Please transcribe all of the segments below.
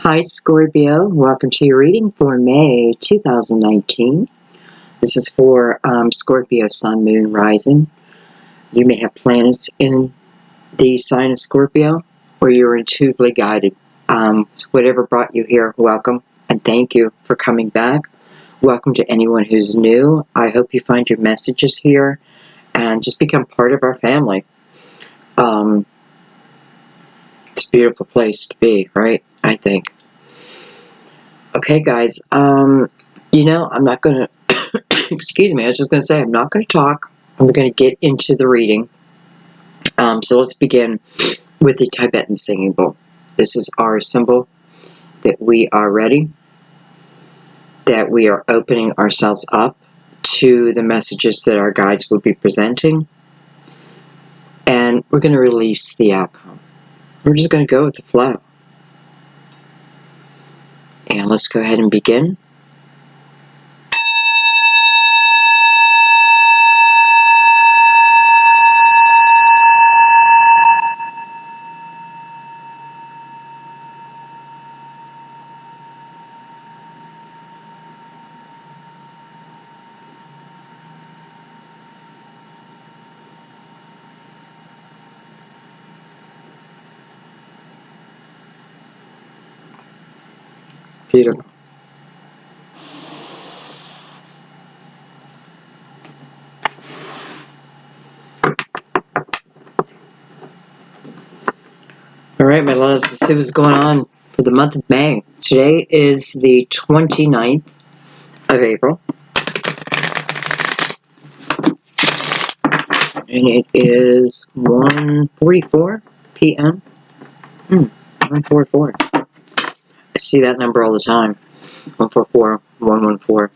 Hi Scorpio, welcome to your reading for May 2019. This is for Scorpio Sun, Moon, Rising. You may have planets in the sign of Scorpio, or you're intuitively guided. Whatever brought you here, welcome, and thank you for coming back. Welcome to anyone who's new. I hope you find your messages here and just become part of our family. It's a beautiful place to be, right? I think. Okay, guys, I'm not going to, excuse me, I was just going to say I'm not going to talk. I'm going to get into the reading. So let's begin with the Tibetan singing bowl. This is our symbol that we are ready, that we are opening ourselves up to the messages that our guides will be presenting, and we're going to release the outcome. We're just going to go with the flow. And let's go ahead and begin. Beautiful. All right, my loves, let's see what's going on for the month of May. Today is the 29th of April. And it is 1:44 p.m. 144. I see that number all the time. 144, 114.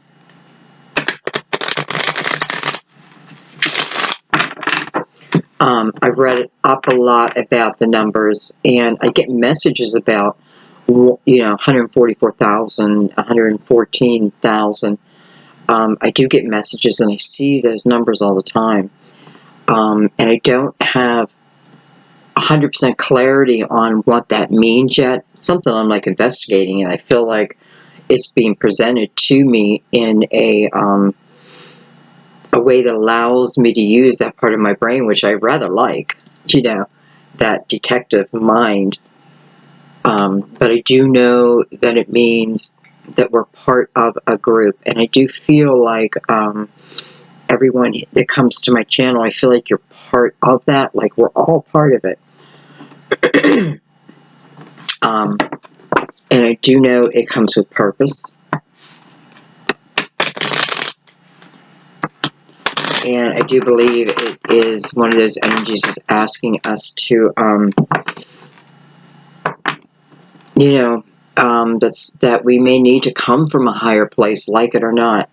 I've read up a lot about the numbers, and I get messages about, 144,000, 114,000. I do get messages, and I see those numbers all the time. And I don't have 100% clarity on what that means yet. It's something I'm like investigating, and I feel like it's being presented to me in a way that allows me to use that part of my brain, which I rather like, that detective mind. But I do know that it means that we're part of a group, and I do feel like everyone that comes to my channel, I feel like you're part of that, like we're all part of it. And I do know it comes with purpose. And I do believe it is one of those energies that's asking us to, that we may need to come from a higher place, like it or not.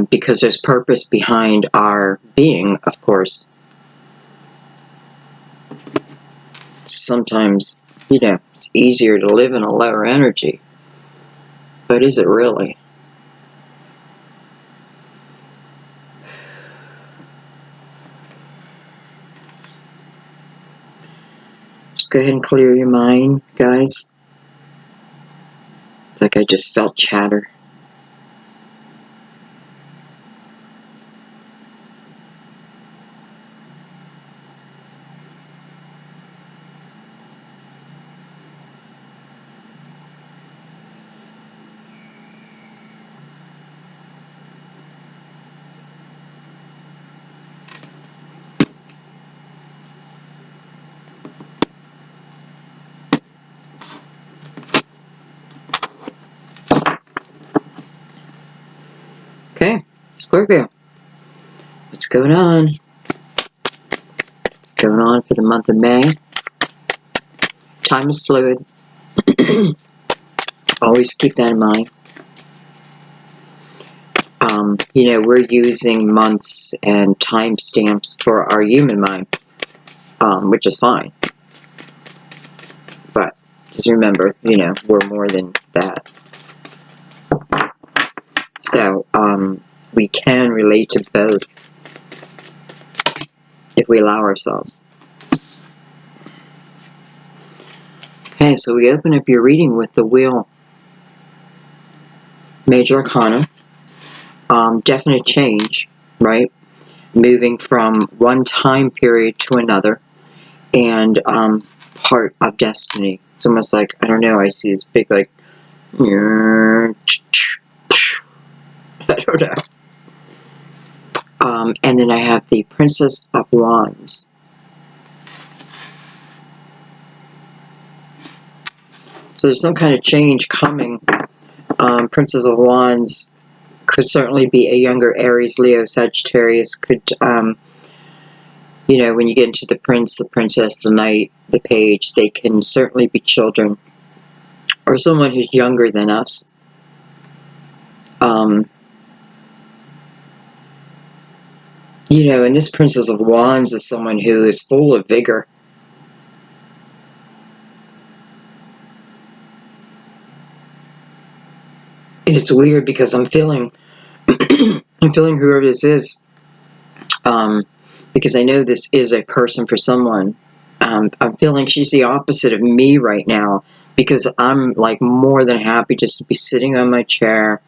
Because there's purpose behind our being, of course. Sometimes, it's easier to live in a lower energy. But is it really? Just go ahead and clear your mind, guys. It's like I just felt chatter. Okay, Scorpio. What's going on? What's going on for the month of May? Time is fluid. Always keep that in mind. We're using months and timestamps for our human mind, which is fine. But just remember, we're more than that. So, we can relate to both if we allow ourselves. Okay, so we open up your reading with the Wheel, Major Arcana. Definite change, right? Moving from one time period to another, and part of destiny. It's almost like, I don't know, I see this big, like, I don't know. And then I have the Princess of Wands. So there's some kind of change coming. Princess of Wands could certainly be a younger Aries, Leo, Sagittarius. Could, you know, when you get into the prince, the princess, the knight, the page, they can certainly be children. Or someone who's younger than us. You know, and this Princess of Wands is someone who is full of vigor. And it's weird because I'm feeling, I'm feeling whoever this is, because I know this is a person for someone. I'm feeling she's the opposite of me right now, because I'm like more than happy just to be sitting on my chair,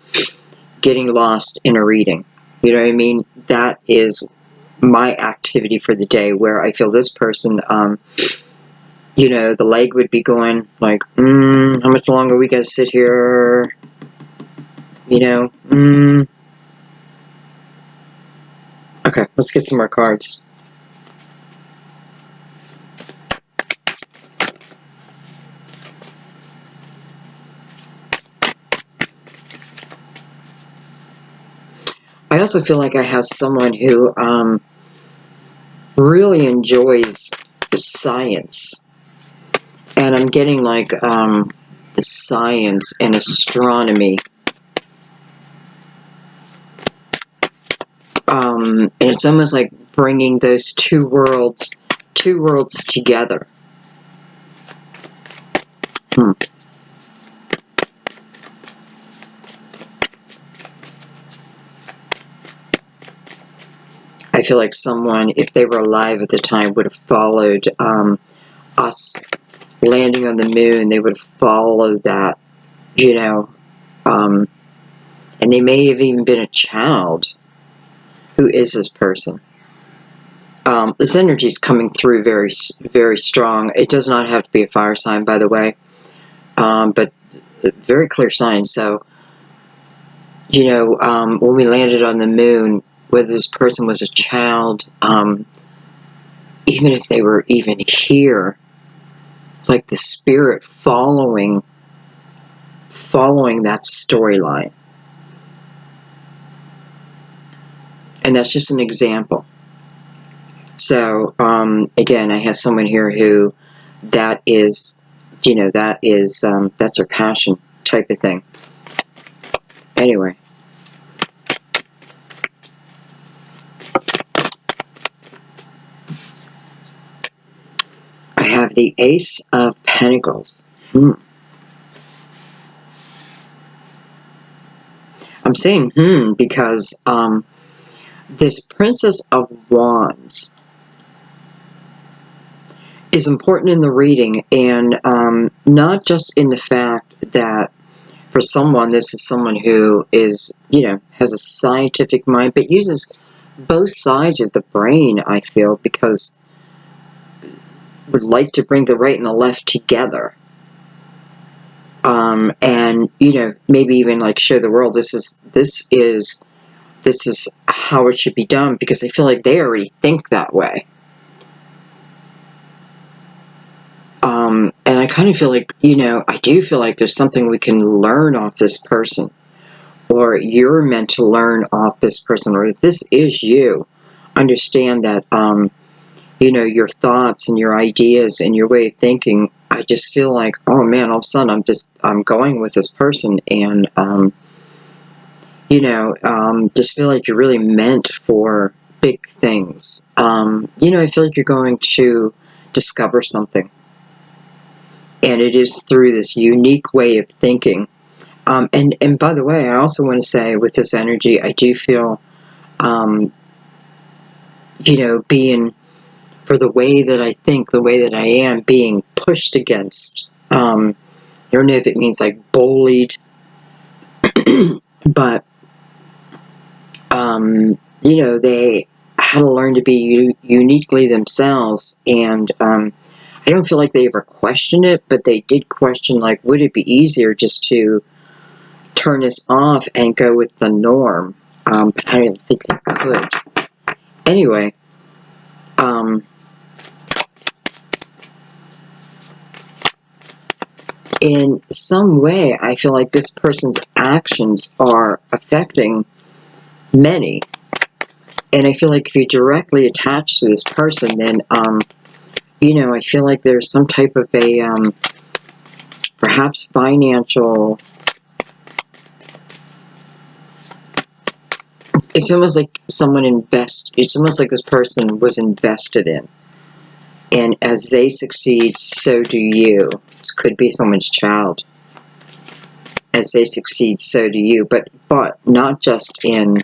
getting lost in a reading. You know what I mean? That is my activity for the day, where I feel this person, you know, the leg would be going like, how much longer we gotta sit here? You know, Okay, let's get some more cards. I also feel like I have someone who really enjoys the science. And I'm getting like the science and astronomy. And it's almost like bringing those two worlds together. I feel like someone, if they were alive at the time, would have followed us landing on the moon. They would have followed that, you know, and they may have even been a child. Who is this person? This energy is coming through very, very strong. It does not have to be a fire sign, by the way, but very clear sign. So, you know, when we landed on the moon, whether this person was a child, even if they were even here, like the spirit following that storyline. And that's just an example. So, again, I have someone here who that is, you know, that's her passion type of thing. Anyway. I have the Ace of Pentacles. I'm saying because this Princess of Wands is important in the reading, and not just in the fact that for someone, this is someone who is, you know, has a scientific mind, but uses both sides of the brain, I feel, because would like to bring the right and the left together. And, you know, maybe even like show the world this is how it should be done, because they feel like they already think that way. And I kind of feel like, you know, I do feel like there's something we can learn off this person, or you're meant to learn off this person, or if this is you, understand that, you know, your thoughts and your ideas and your way of thinking, I just feel like, oh man, all of a sudden I'm going with this person, and, you know, just feel like you're really meant for big things. You know, I feel like you're going to discover something. And it is through this unique way of thinking. And by the way, I also want to say with this energy, I do feel, you know, being, for the way that I think, the way that I am, being pushed against I don't know if it means like bullied, but, you know, they had to learn to be uniquely themselves, and I don't feel like they ever questioned it, but they did question, like, would it be easier just to turn this off and go with the norm? But I don't think they could. Anyway, in some way, I feel like this person's actions are affecting many. And I feel like if you directly attach to this person, then, you know, I feel like there's some type of a, perhaps financial, it's almost like it's almost like this person was invested in. And as they succeed, so do you. This could be someone's child. As they succeed, so do you. But not just in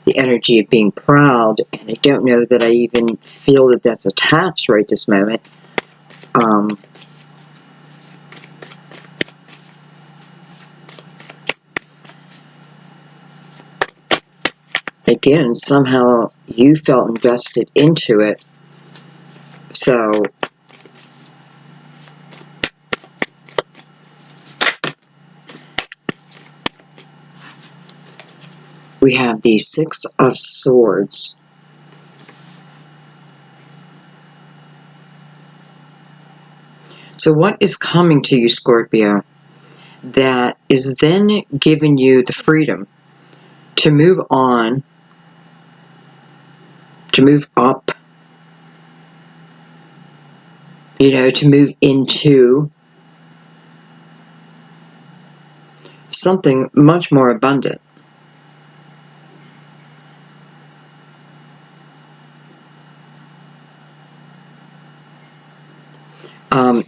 the energy of being proud, and I don't know that I even feel that that's attached right this moment. Again, somehow you felt invested into it, so we have the Six of Swords. So what is coming to you, Scorpio, that is then giving you the freedom to move on, to move up, you know, to move into something much more abundant?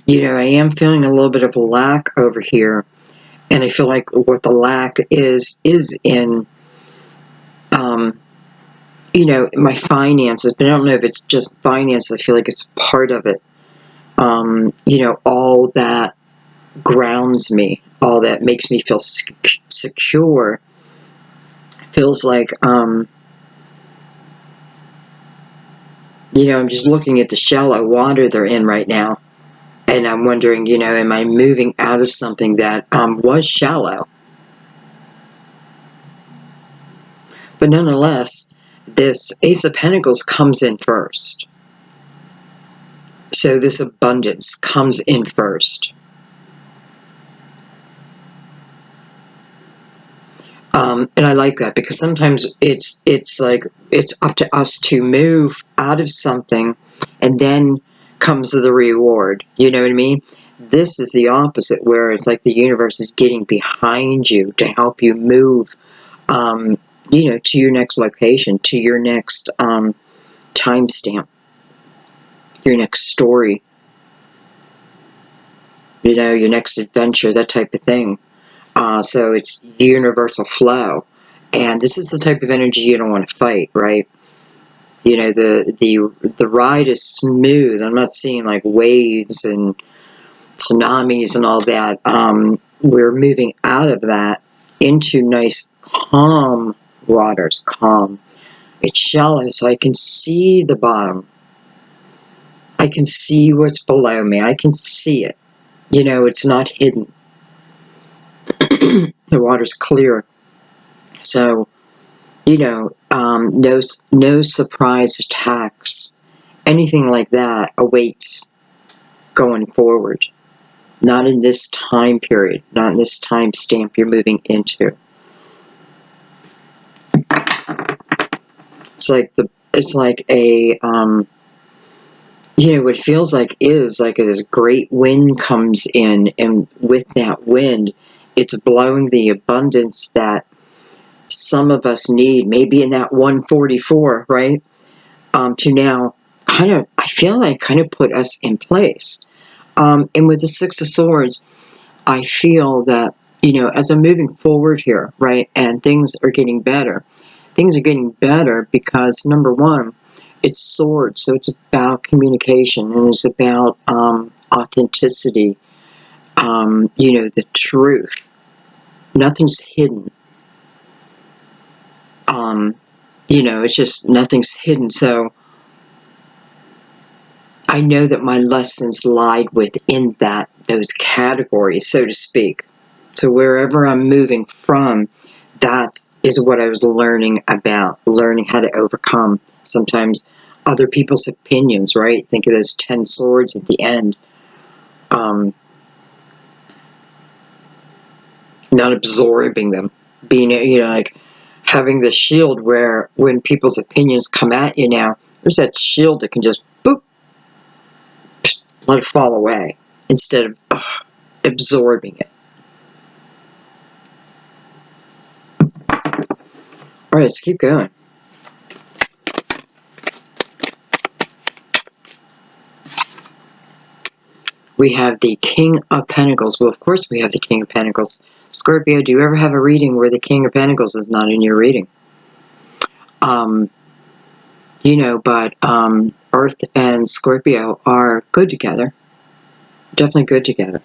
You know, I am feeling a little bit of a lack over here, and I feel like what the lack is in, you know, my finances, but I don't know if it's just finances. I feel like it's part of it. You know, all that grounds me, all that makes me feel secure, feels like, you know, I'm just looking at the shallow water they're in right now, and I'm wondering, you know, am I moving out of something that was shallow? But nonetheless, this Ace of Pentacles comes in first. So this abundance comes in first. And I like that, because sometimes it's like it's up to us to move out of something, and then comes the reward. You know what I mean? This is the opposite, where it's like the universe is getting behind you to help you move, you know, to your next location, to your next timestamp, your next story, you know, your next adventure, that type of thing. So it's universal flow. And this is the type of energy you don't want to fight, right? You know, the ride is smooth. I'm not seeing like waves and tsunamis and all that. We're moving out of that into nice, calm waters. Calm. It's shallow, so I can see the bottom. I can see what's below me. I can see it. You know, it's not hidden. The water's clear. So, you know, no surprise attacks, anything like that awaits going forward. Not in this time period, not in this time stamp you're moving into. It's like a, you know, what it feels like is like this great wind comes in, and with that wind, it's blowing the abundance that some of us need, maybe in that 144, right? To now kind of, I feel like, kind of put us in place. And with the Six of Swords, I feel that, you know, as I'm moving forward here, right, and things are getting better. Things are getting better because, number one, it's swords, so it's about communication, and it's about authenticity, the truth. Nothing's hidden. It's just nothing's hidden. So I know that my lessons lied within those categories, so to speak. So wherever I'm moving from, that is what I was learning about, learning how to overcome sometimes other people's opinions, right? Think of those 10 swords at the end. Not absorbing them, being, like having the shield where when people's opinions come at you now, there's that shield that can just boop, let it fall away instead of absorbing it. All right, let's keep going. We have the King of Pentacles. Well, of course we have the King of Pentacles. Scorpio, do you ever have a reading where the King of Pentacles is not in your reading? But Earth and Scorpio are good together. Definitely good together.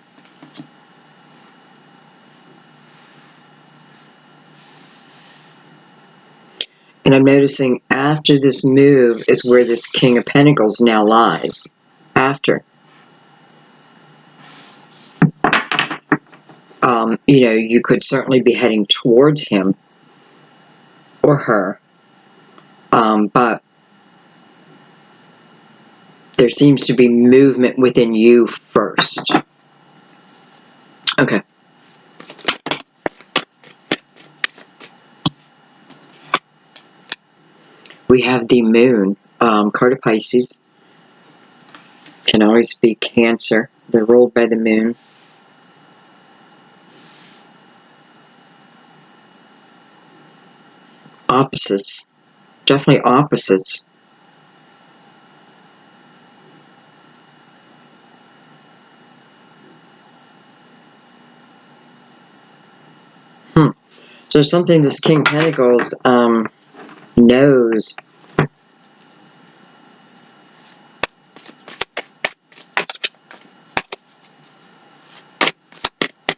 And I'm noticing after this move is where this King of Pentacles now lies. After. You could certainly be heading towards him or her. But there seems to be movement within you first. Okay. We have the Moon, card of Pisces. Can always be Cancer. They're ruled by the Moon. Opposites. Definitely opposites. So something this King of Pentacles knows.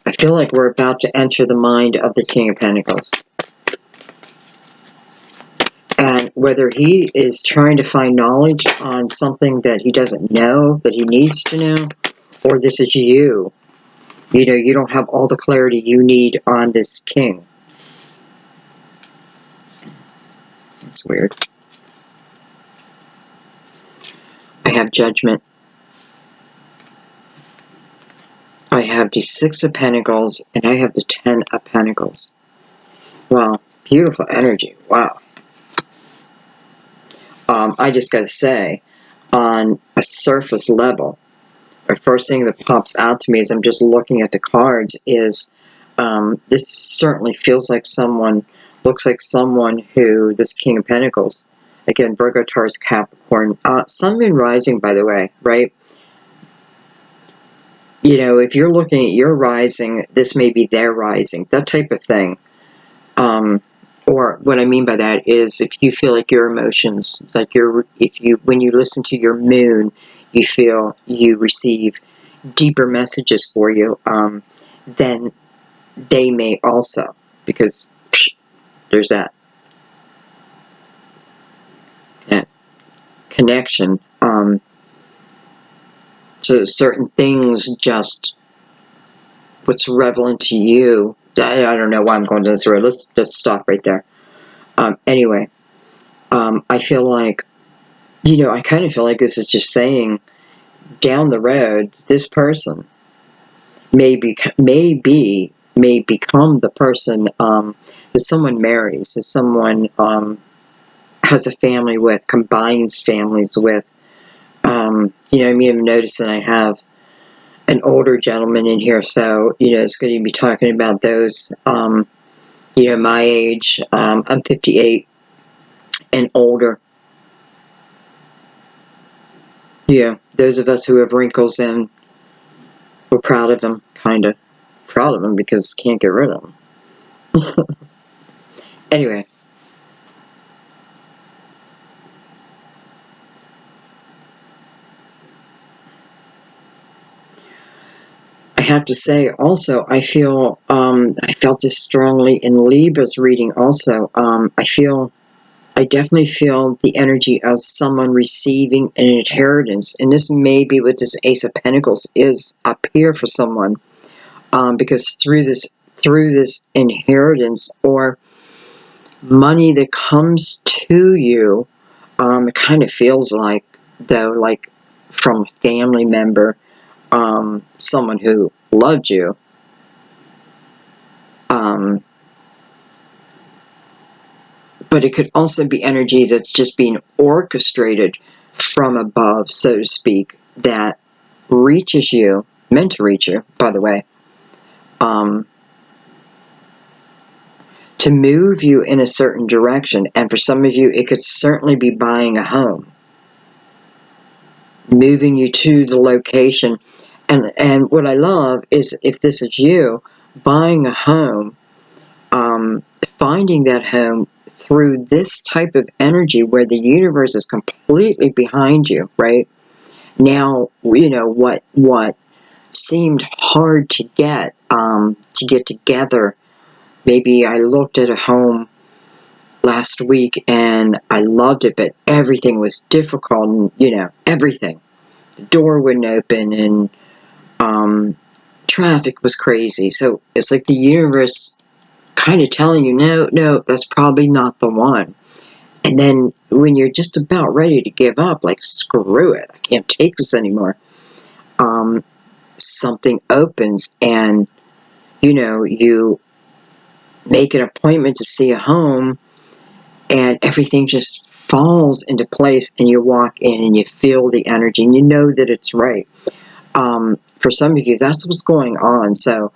I feel like we're about to enter the mind of the King of Pentacles. And whether he is trying to find knowledge on something that he doesn't know, that he needs to know, or this is you. You don't have all the clarity you need on this king. It's weird. I have Judgment. I have the Six of Pentacles, and I have the 10 of Pentacles. Wow, beautiful energy. Wow. I just got to say, on a surface level, the first thing that pops out to me as I'm just looking at the cards is this certainly feels like someone, looks like someone who, this King of Pentacles, again, Virgo, Taurus, Capricorn, Sun, Moon, Rising, by the way, right? If you're looking at your rising, this may be their rising, that type of thing. Or what I mean by that is if you feel like your emotions, like when you listen to your moon, you feel you receive deeper messages for you, then they may also, because there's that connection. So certain things just, what's relevant to you, I don't know why I'm going to this road. Let's just stop right there. Anyway, I feel like, I kind of feel like this is just saying, down the road, this person may become the person that someone marries, that someone has a family with, combines families with. I'm noticing I have an older gentleman in here, so it's going to be talking about those. My age. I'm 58 and older. Yeah, those of us who have wrinkles, and we're proud of them, kind of. Proud of them because can't get rid of them. Anyway. I have to say also, I feel, I felt this strongly in Libra's reading also. I definitely feel the energy of someone receiving an inheritance. And this may be what this Ace of Pentacles is up here for someone. Because through this inheritance or money that comes to you, it kind of feels like, though, like from a family member, someone who loved you. But it could also be energy that's just being orchestrated from above, so to speak, that reaches you, meant to reach you, by the way, to move you in a certain direction. And for some of you, it could certainly be buying a home, moving you to the location. And what I love is, if this is you, buying a home, finding that home through this type of energy where the universe is completely behind you, right? Now, you know, what seemed hard to get together. Maybe I looked at a home last week and I loved it, but everything was difficult, and, you know, everything. The door wouldn't open, and traffic was crazy. So it's like the universe kind of telling you, no, that's probably not the one. And then when you're just about ready to give up, like, screw it, I can't take this anymore, something opens, and, you know, you make an appointment to see a home, and everything just falls into place, and you walk in and you feel the energy and you know that it's right. For some of you, that's what's going on. So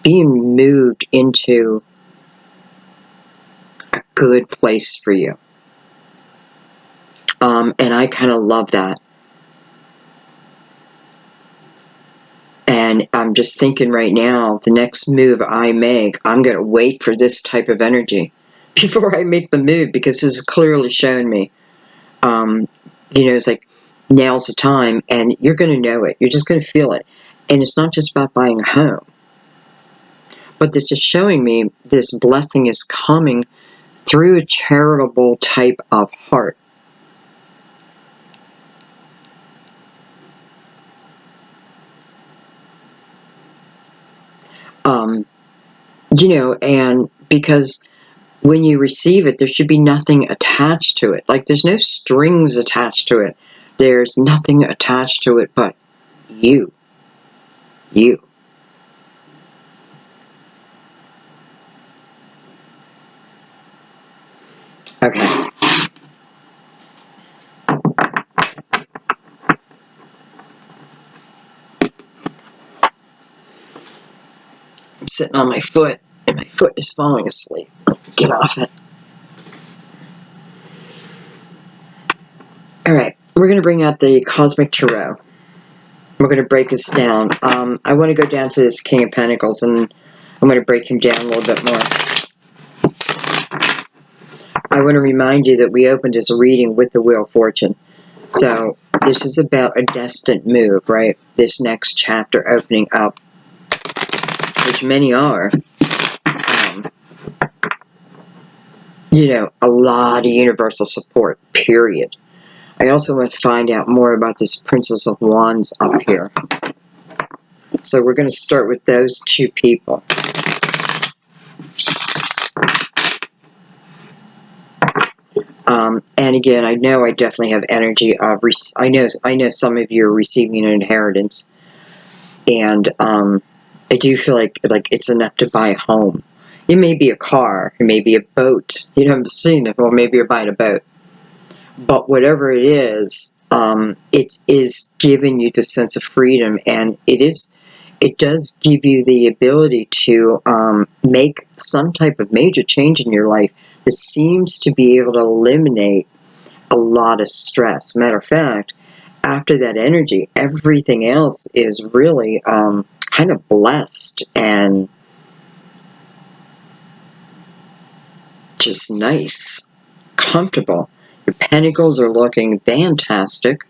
being moved into a good place for you. And I kind of love that. And I'm just thinking right now, the next move I make, I'm going to wait for this type of energy before I make the move, because this has clearly shown me, you know, it's like, now's the time, and you're going to know it. You're just going to feel it. And it's not just about buying a home, but it's just showing me this blessing is coming through a charitable type of heart. You know, and because when you receive it, there should be nothing attached to it. Like, there's no strings attached to it. There's nothing attached to it but you. You. Okay. I'm sitting on my foot, and my foot is falling asleep. Get off it. Alright, we're going to bring out the Cosmic Tarot. We're going to break this down. I want to go down to this King of Pentacles, and I'm going to break him down a little bit more. I want to remind you that we opened this reading with the Wheel of Fortune. So this is about a destined move, right? This next chapter opening up, which many are. You know, a lot of universal support, period. I also want to find out more about this Princess of Wands up here. So we're going to start with those two people. And again, I know I definitely have energy of, I know some of you are receiving an inheritance, and I do feel like it's enough to buy a home. It may be a car, it may be a boat. You know, I'm seeing it. Well, maybe you're buying a boat, but whatever it is giving you the sense of freedom, and it does give you the ability to make some type of major change in your life that seems to be able to eliminate a lot of stress. Matter of fact, after that energy, everything else is really kind of blessed and just nice, comfortable. Your pentacles are looking fantastic.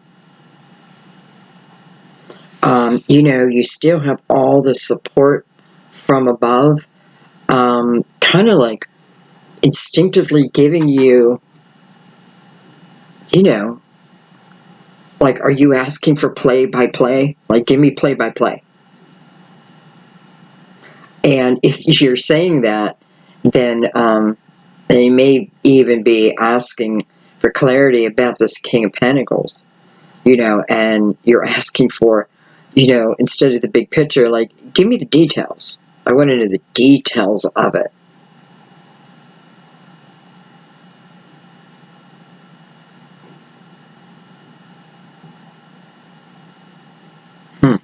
You know, you still have all the support from above, kind of like instinctively giving you, you know, like, are you asking for play by play? Like, give me play by play. And if you're saying that, then they may even be asking for clarity about this King of Pentacles, you know, and you're asking for, you know, instead of the big picture, like, give me the details. I want to know the details of it. Hmm.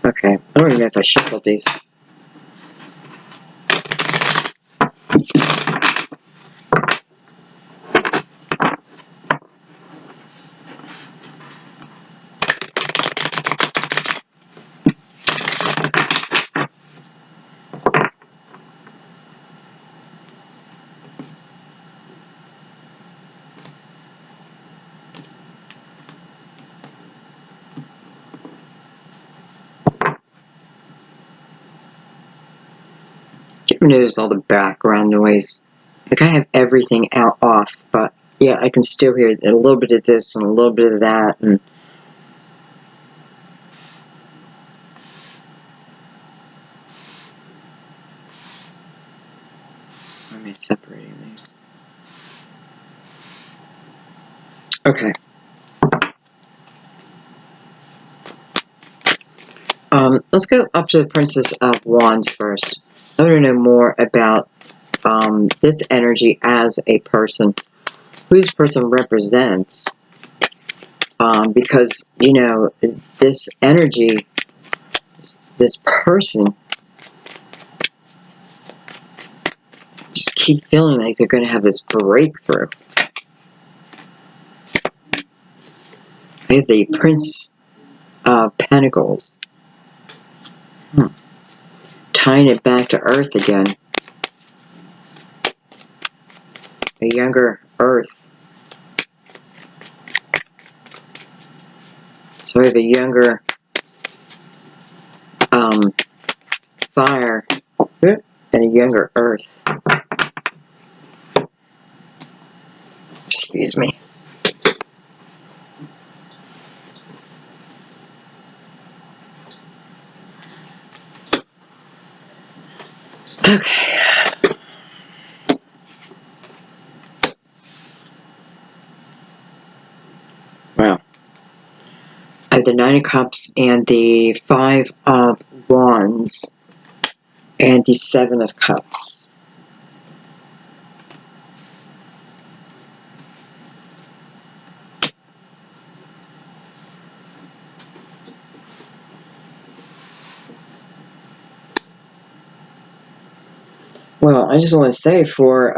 Okay, I don't even know if I shuffled these. Get rid of all the background noise. Like, I have everything out off, but yeah, I can still hear a little bit of this and a little bit of that, and why am I separating these? Okay. Let's go up to the Princess of Wands first. I want to know more about this energy as a person. Who this person represents. Because, you know, this energy, this person, just keep feeling like they're going to have this breakthrough. I have the Prince of Pentacles. Tying it back to Earth again. A younger Earth. So we have a younger fire and a younger Earth. Excuse me. Okay. Well, I have the Nine of Cups and the Five of Wands and the Seven of Cups. Well, I just want to say for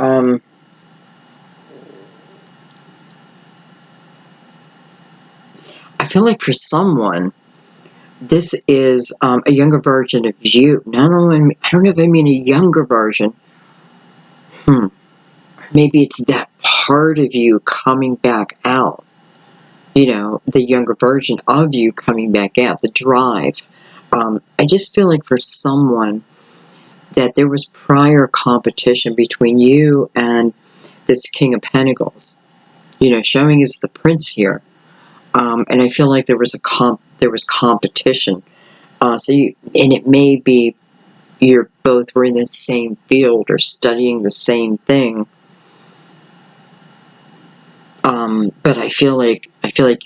I feel like for someone, this is a younger version of you. Not only, I don't know if I mean a younger version. Maybe it's that part of you coming back out. You know, the younger version of you coming back out, the drive. I just feel like for someone that there was prior competition between you and this King of Pentacles. You know, showing is the Prince here. And I feel like there was competition. So and it may be you're both were in the same field or studying the same thing. But I feel like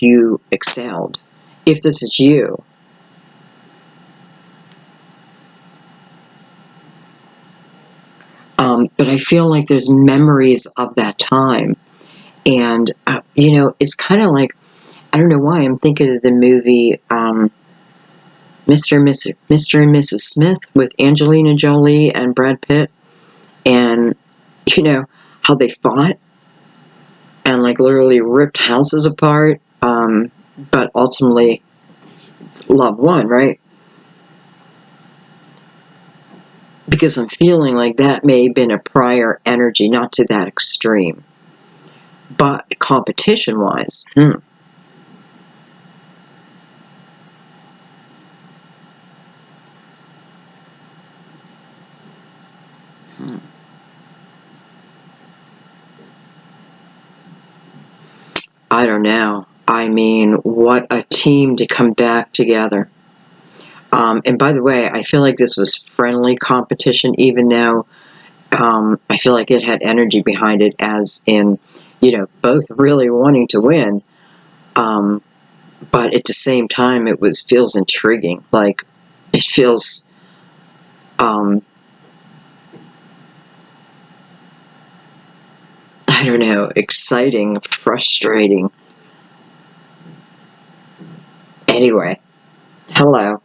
you excelled. If this is you. But I feel like there's memories of that time. And, you know, it's kind of like, I don't know why, I'm thinking of the movie Mr. and Mrs. Smith with Angelina Jolie and Brad Pitt. And, you know, how they fought and, like, literally ripped houses apart. But ultimately, love won, right? Because I'm feeling like that may have been a prior energy, not to that extreme. But competition-wise, I don't know. I mean, what a team to come back together. And by the way, I feel like this was friendly competition, even though I feel like it had energy behind it, as in, both really wanting to win. But at the same time, feels intriguing. Like, it feels, I don't know, exciting, frustrating. Anyway, hello.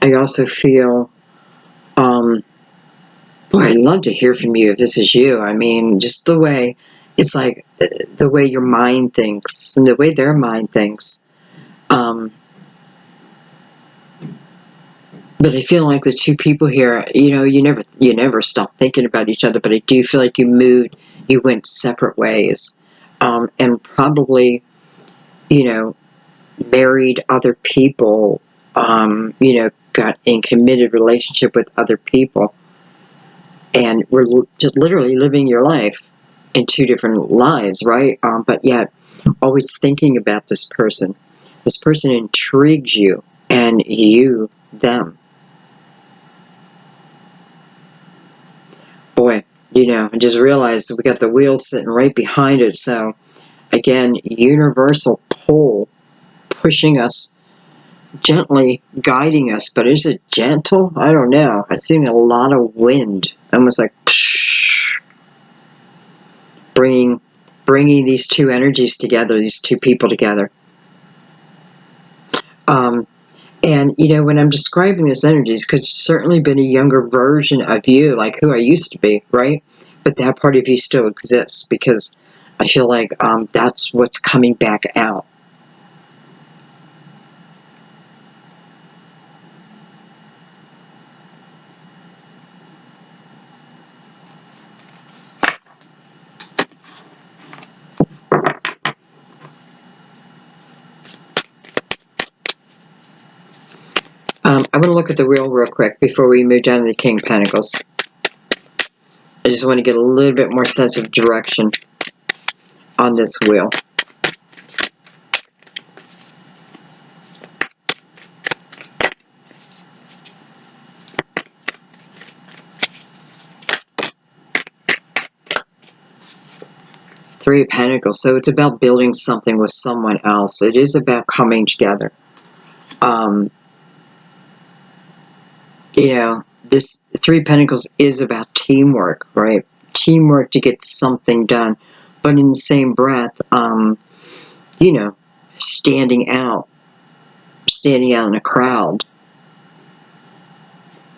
I also feel, boy, I'd love to hear from you if this is you. I mean, just the way, it's like the way your mind thinks and the way their mind thinks. But I feel like the two people here, you never stop thinking about each other, but I do feel like you went separate ways. And probably, you know, married other people, got in committed relationship with other people, and we're literally living your life in two different lives, right? But yet, always thinking about this person. This person intrigues you, and you them. Boy, I just realized that we got the wheels sitting right behind it. So, again, universal pull pushing us, gently guiding us. But is it gentle? I don't know. I'm seeing a lot of wind, almost like psh, bringing these two energies together, these two people together. And, when I'm describing these energies, could certainly been a younger version of you, like who I used to be, right? But that part of you still exists, because I feel like that's what's coming back out. I want to look at the wheel real quick before we move down to the King of Pentacles. I just want to get a little bit more sense of direction on this wheel. Three of Pentacles. So it's about building something with someone else. It is about coming together. This Three of Pentacles is about teamwork, right? Teamwork to get something done. But in the same breath, standing out in a crowd.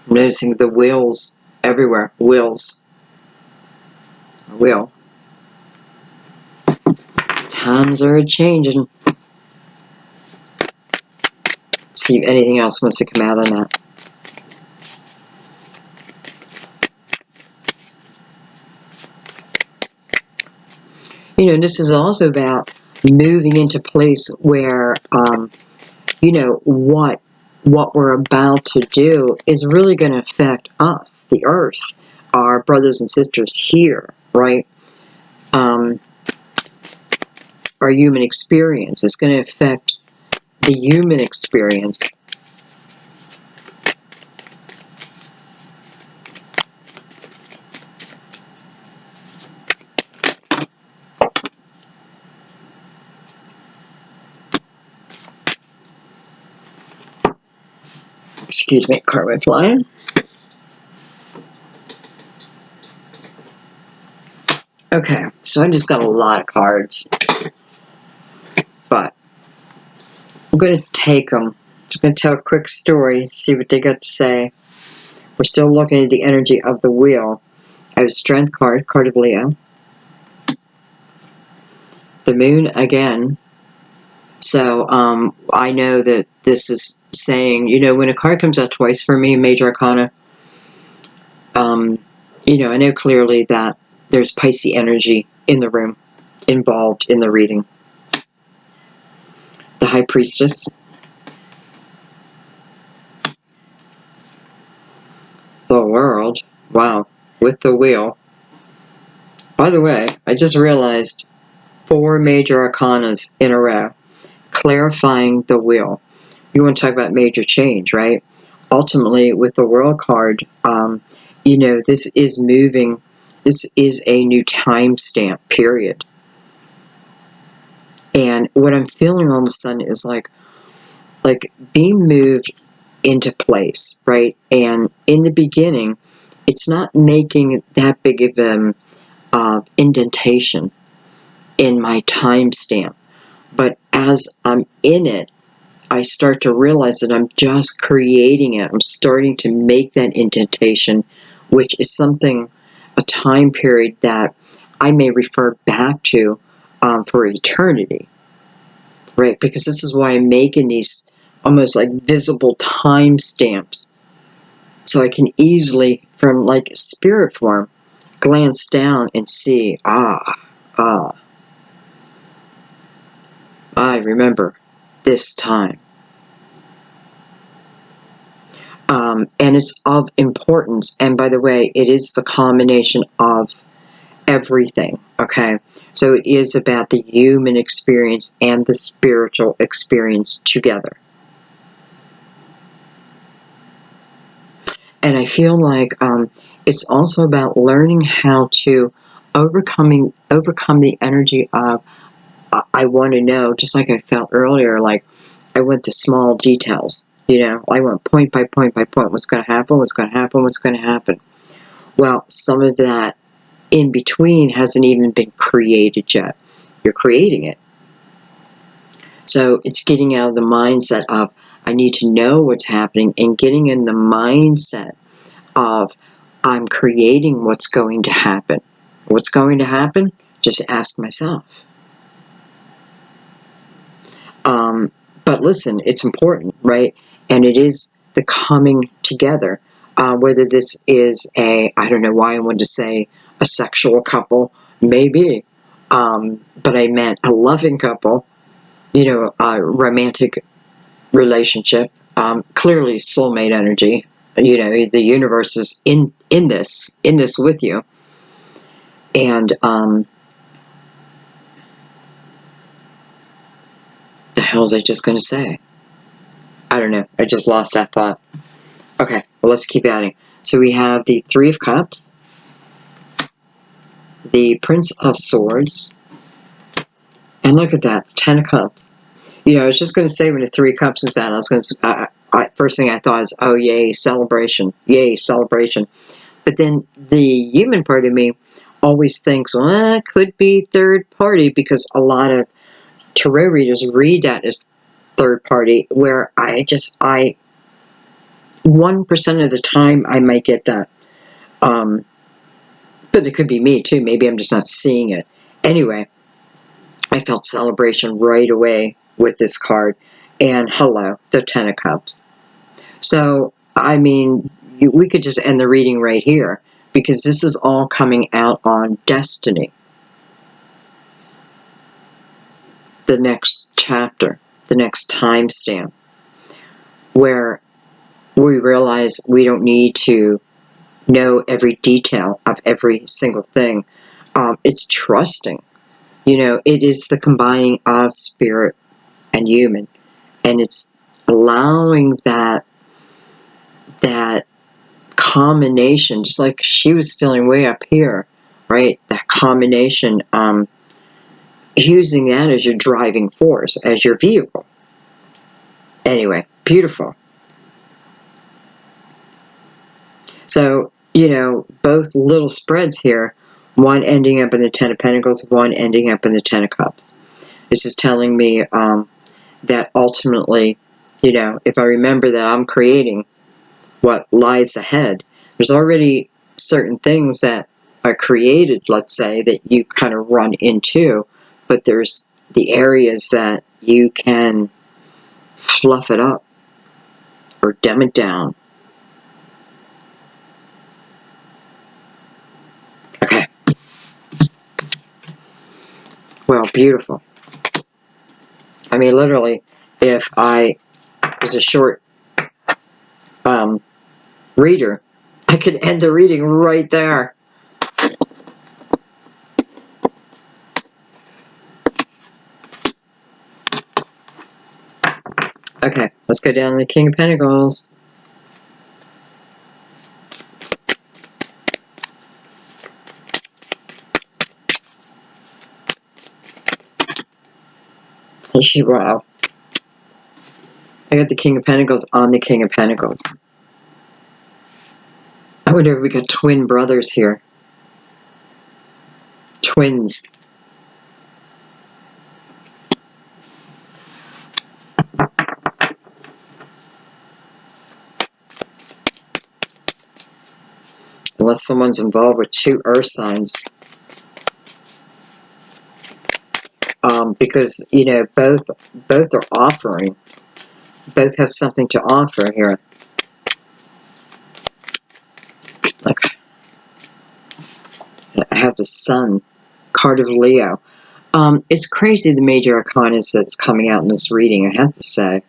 Noticing the wheels everywhere. Wheels. Wheel. Times are a-changing. See if anything else wants to come out on that. This is also about moving into place where, what we're about to do is really going to affect us, the earth, our brothers and sisters here, right? Our human experience is going to affect the human experience. Excuse me, car went flying. Okay, so I just got a lot of cards, but I'm going to take them Just going to tell a quick story, see what they got to say. We're still looking at the energy of the wheel. I have Strength card, card of Leo. The moon again. So I know that this is saying, you know, when a card comes out twice for me, Major Arcana, you know, I know clearly that there's Pisces energy in the room, involved in the reading. The High Priestess. The World. Wow. With the wheel. By the way, I just realized 4 major arcanas in a row. Clarifying the wheel. You want to talk about major change, right? Ultimately, with the World card, you know, this is moving. This is a new timestamp, period. And what I'm feeling all of a sudden is like being moved into place, right? And in the beginning, it's not making that big of an indentation in my timestamp. But as I'm in it, I start to realize that I'm just creating it. I'm starting to make that indentation, which is something, a time period that I may refer back to for eternity, right? Because this is why I'm making these almost like visible time stamps. So I can easily, from like spirit form, glance down and see, I remember this time. And it's of importance. And by the way, it is the combination of everything, okay? So it is about the human experience and the spiritual experience together. And I feel like it's also about learning how to overcome the energy of I want to know, just like I felt earlier, like I went to small details, you know, I went point by point by point, what's going to happen, what's going to happen, what's going to happen. Well, some of that in between hasn't even been created yet. You're creating it. So it's getting out of the mindset of I need to know what's happening and getting in the mindset of I'm creating what's going to happen. What's going to happen? Just ask myself. But listen, it's important, right? And it is the coming together. Whether this is I don't know why I wanted to say a sexual couple, maybe. But I meant a loving couple, you know, a romantic relationship. Clearly soulmate energy. You know, the universe is in this with you. And the hell was I just going to say? I don't know. I just lost that thought. Okay, well, let's keep adding. So we have the Three of Cups, the Prince of Swords, and look at that, the Ten of Cups. You know, I was just going to say when the Three of Cups is out, I was going to. First thing I thought is, oh, yay, celebration, yay, celebration. But then the human part of me always thinks, well, it could be third party, because a lot of tarot readers read that as third party, where 1% of the time I might get that. But it could be me too. Maybe I'm just not seeing it. Anyway, I felt celebration right away with this card. And hello, the Ten of Cups. So, I mean, we could just end the reading right here, because this is all coming out on destiny. The next chapter, the next timestamp, where we realize we don't need to know every detail of every single thing. It's trusting. You know, it is the combining of spirit and human. And it's allowing that combination, just like she was feeling way up here, right? That combination, using that as your driving force, as your vehicle. Anyway, beautiful. So, you know, both little spreads here, one ending up in the Ten of Pentacles, one ending up in the Ten of Cups. This is telling me that ultimately You know, if I remember that I'm creating what lies ahead, there's already certain things that are created, let's say, that you kind of run into, but there's the areas that you can fluff it up or dumb it down. Okay. Well, beautiful. I mean, literally, if I was a short reader, I could end the reading right there. Okay, let's go down to the King of Pentacles. Wow. I got the King of Pentacles on the King of Pentacles. I wonder if we got twin brothers here. Twins. Unless someone's involved with two earth signs. Because, you know, both are offering. Both have something to offer here. Okay. I have the Sun. Card of Leo. It's crazy the major arcanas that's coming out in this reading, I have to say.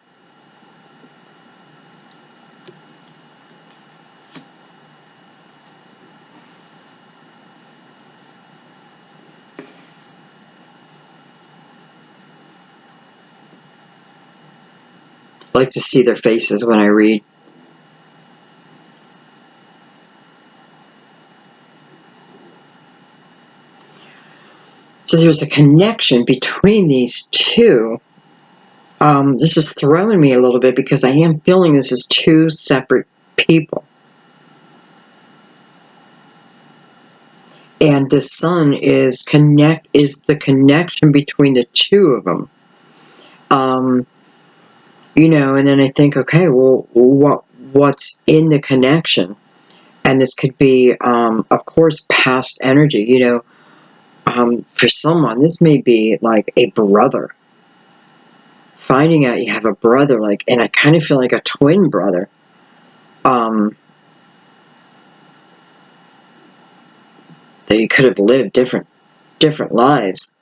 I like to see their faces when I read. So there's a connection between these two. This is throwing me a little bit because I am feeling this is two separate people. And the Sun is the connection between the two of them. You know, and then I think, okay, well, what's in the connection? And this could be, of course, past energy. You know, for someone, this may be like a brother. Finding out you have a brother, like, and I kind of feel like a twin brother. That you could have lived different lives.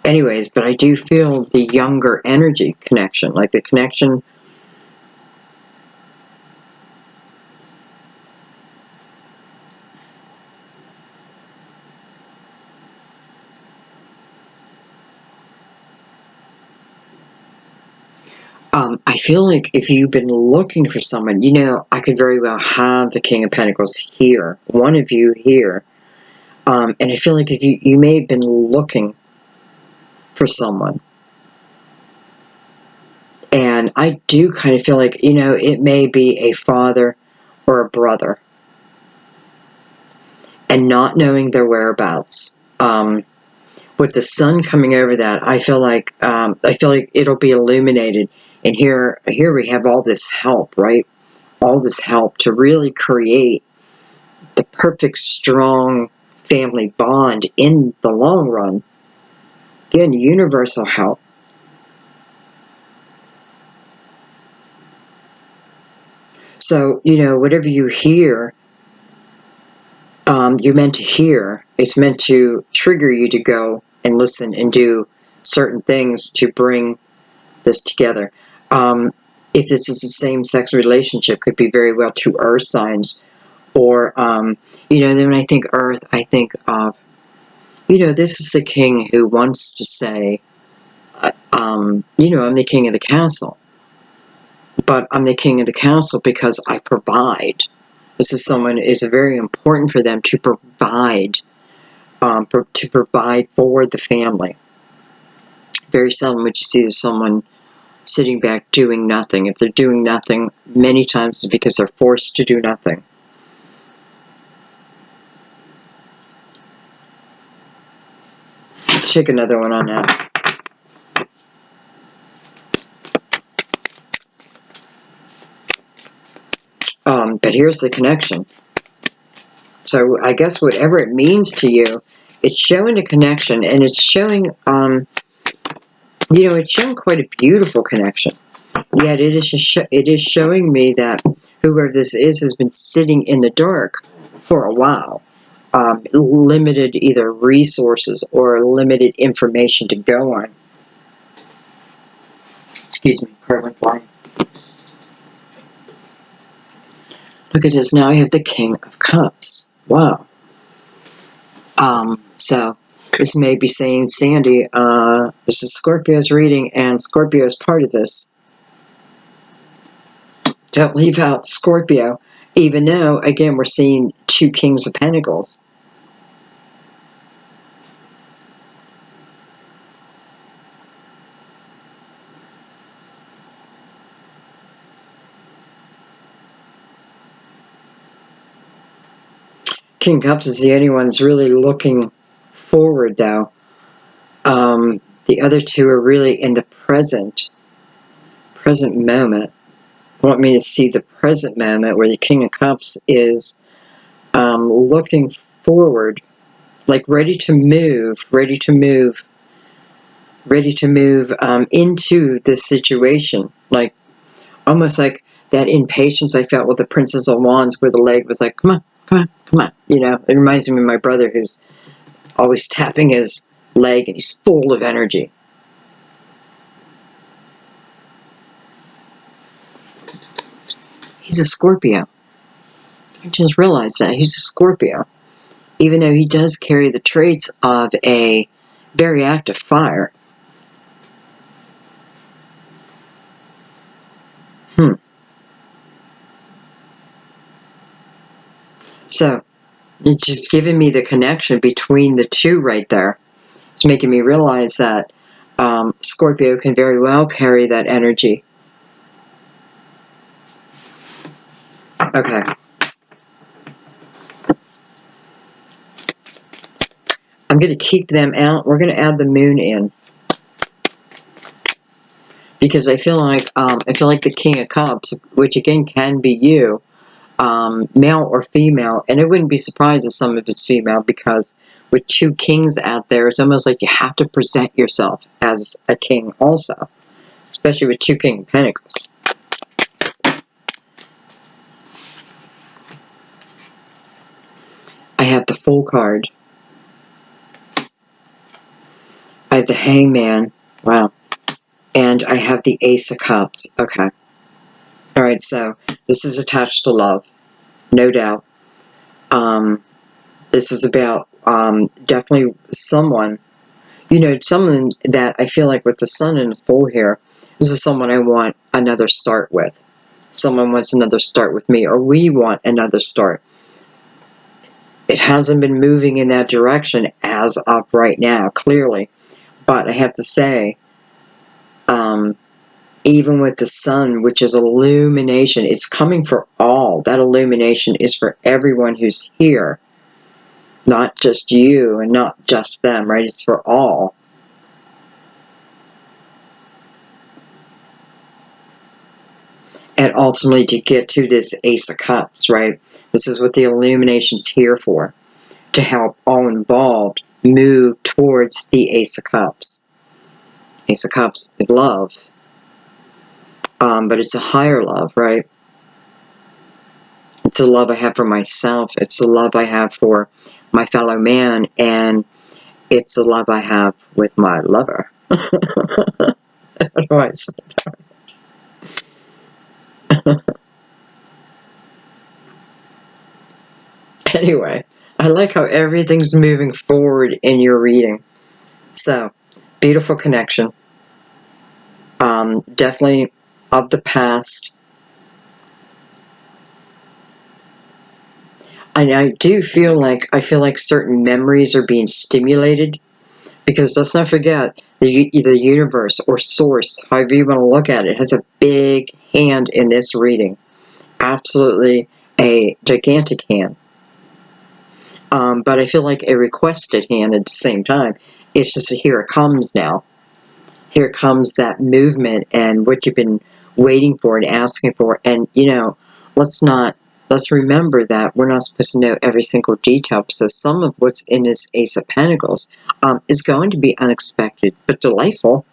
Anyways, but I do feel the younger energy connection, like the connection. I feel like if you've been looking for someone, you know, I could very well have the King of Pentacles here, one of you here. And I feel like if you may have been looking for someone. And I do kind of feel like, you know, it may be a father or a brother. And not knowing their whereabouts. With the Sun coming over that, I feel like it'll be illuminated. And here we have all this help, right? All this help to really create the perfect, strong family bond in the long run. Again, universal help. So, you know, whatever you hear, you're meant to hear. It's meant to trigger you to go and listen and do certain things to bring this together. If this is a same-sex relationship, could be very well two earth signs. Or, you know, then when I think earth, I think of, you know, this is the king who wants to say, you know, I'm the king of the castle. But I'm the king of the castle because I provide. This is someone, it's very important for them to provide, for the family. Very seldom would you see someone sitting back doing nothing. If they're doing nothing, many times it's because they're forced to do nothing. Let's take another one on that. But here's the connection. So I guess whatever it means to you, it's showing a connection, and it's showing, it's showing quite a beautiful connection. Yet it is showing me that whoever this is has been sitting in the dark for a while. Limited either resources or limited information to go on. Excuse me, card went blind. Look at this. Now I have the King of Cups. Wow. So this may be saying, Sandy, this is Scorpio's reading, and Scorpio is part of this. Don't leave out Scorpio, even though, again, we're seeing 2 Kings of Pentacles. King of Cups is the only one that's really looking forward, though. The other 2 are really in the present moment. Want me to see the present moment, where the King of Cups is looking forward, like ready to move into this situation, like almost like that impatience I felt with the Princess of Wands, where the leg was like, come on, come on, come on. It reminds me of my brother, who's always tapping his leg, and he's full of energy. He's a Scorpio. I just realized that. He's a Scorpio. Even though he does carry the traits of a very active fire. So, it's just giving me the connection between the 2 right there. It's making me realize that Scorpio can very well carry that energy. Okay. I'm going to keep them out. We're going to add the moon in. Because I feel like the King of Cups, which again can be you, male or female, and I wouldn't be surprised if some of it's female, because with 2 kings out there, it's almost like you have to present yourself as a king also, especially with 2 King of Pentacles. I have the Fool card. I have the Hangman. Wow. And I have the Ace of Cups. Okay. Alright, so this is attached to love. No doubt. This is about definitely someone, someone that I feel like with the Sun and the Fool here, this is someone I want another start with. Someone wants another start with me, or we want another start. It hasn't been moving in that direction as of right now, clearly. But I have to say, even with the Sun, which is illumination, it's coming for all. That illumination is for everyone who's here. Not just you and not just them, right? It's for all. And ultimately to get to this Ace of Cups, right? This is what the illumination's here for. To help all involved move towards the Ace of Cups. Ace of Cups is love. But it's a higher love, right? It's a love I have for myself. It's a love I have for my fellow man. And it's the love I have with my lover. Otherwise, anyway, I like how everything's moving forward in your reading. So, beautiful connection. Definitely of the past. And I feel like certain memories are being stimulated. Because let's not forget, the universe or source, however you want to look at it, has a big hand in this reading. Absolutely a gigantic hand. But I feel like a requested hand at the same time. It's just here it comes now. Here comes that movement and what you've been waiting for and asking for. And, let's not let's remember that we're not supposed to know every single detail. So some of what's in this Ace of Pentacles is going to be unexpected, but delightful.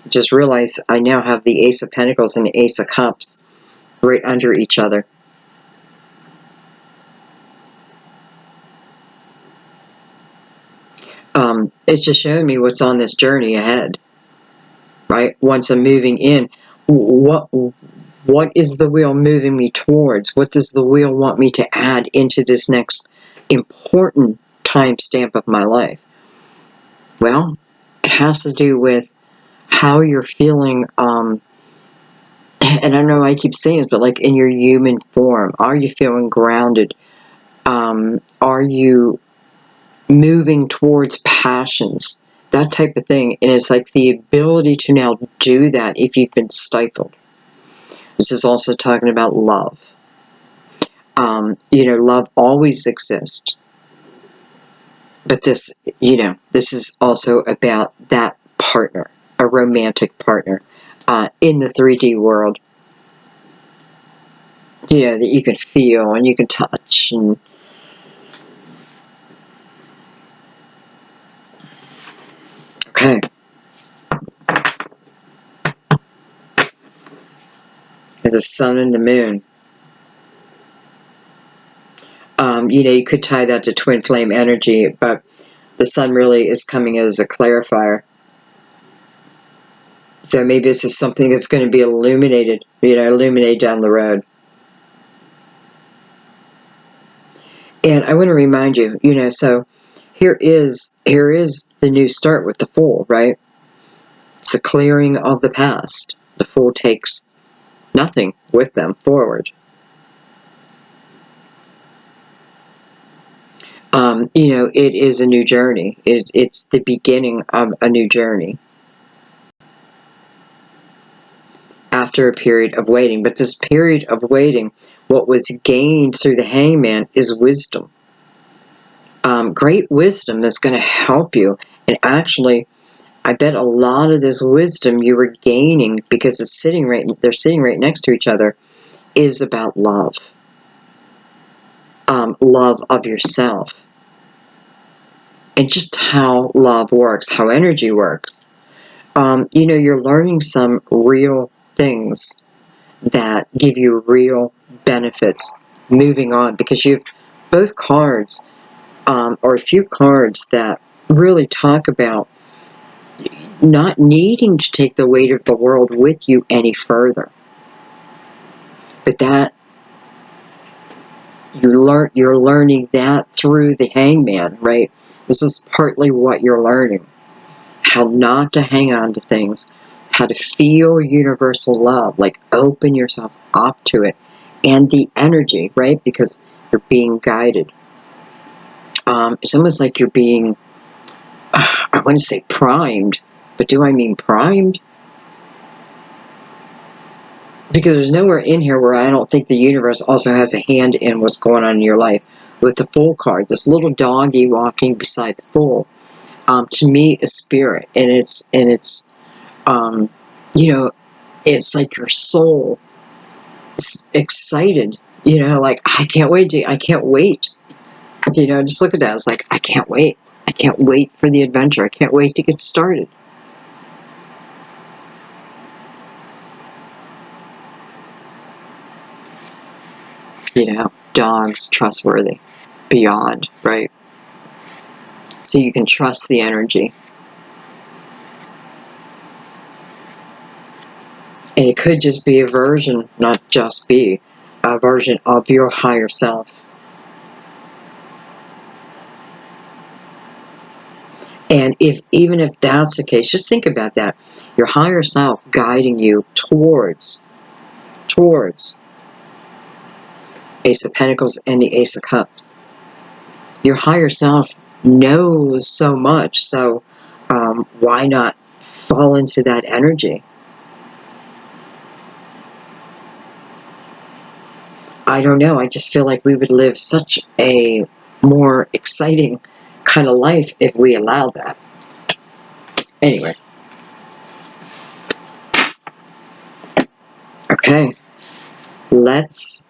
Just realize I now have the Ace of Pentacles and the Ace of Cups right under each other. It's just showing me what's on this journey ahead, right? Once I'm moving in, what is the wheel moving me towards? What does the wheel want me to add into this next important timestamp of my life? Well, it has to do with how you're feeling, and I know I keep saying this, but like in your human form. Are you feeling grounded? Are you moving towards passions? That type of thing. And it's like the ability to now do that if you've been stifled. This is also talking about love. Love always exists. But this, this is also about that partner, a romantic partner, in the 3D world. That you can feel and you can touch and okay. And the sun and the moon. You could tie that to twin flame energy, but the sun really is coming as a clarifier. So maybe this is something that's going to be illuminated down the road. And I want to remind you, so here is the new start with the Fool, right? It's a clearing of the past. The Fool takes nothing with them forward. It is a new journey. It's the beginning of a new journey after a period of waiting. But this period of waiting, what was gained through the Hangman is wisdom. Great wisdom that's going to help you. And actually, I bet a lot of this wisdom you were gaining, because they're sitting right next to each other, is about love. Love of yourself. And just how love works, how energy works. You're learning some real things that give you real benefits moving on, because you have both cards, or a few cards that really talk about not needing to take the weight of the world with you any further. But that you're learning that through the Hangman, right? This is partly what you're learning. How not to hang on to things, how to feel universal love, like open yourself up to it, and the energy, right? Because you're being guided. It's almost like you're being, I want to say primed, but do I mean primed? Because there's nowhere in here where I don't think the universe also has a hand in what's going on in your life. With the Fool card, this little doggy walking beside the Fool, to me is spirit, and it's it's like your soul is excited, like I can't wait, just look at that. It's like I can't wait for the adventure. I can't wait to get started. Dogs trustworthy beyond, right? So you can trust the energy. And it could just be a version, not just be a version of your higher self. And even if that's the case, just think about that. Your higher self guiding you towards Ace of Pentacles and the Ace of Cups. Your higher self knows so much, so why not fall into that energy? I don't know. I just feel like we would live such a more exciting kind of life if we allowed that. Anyway. Okay. Let's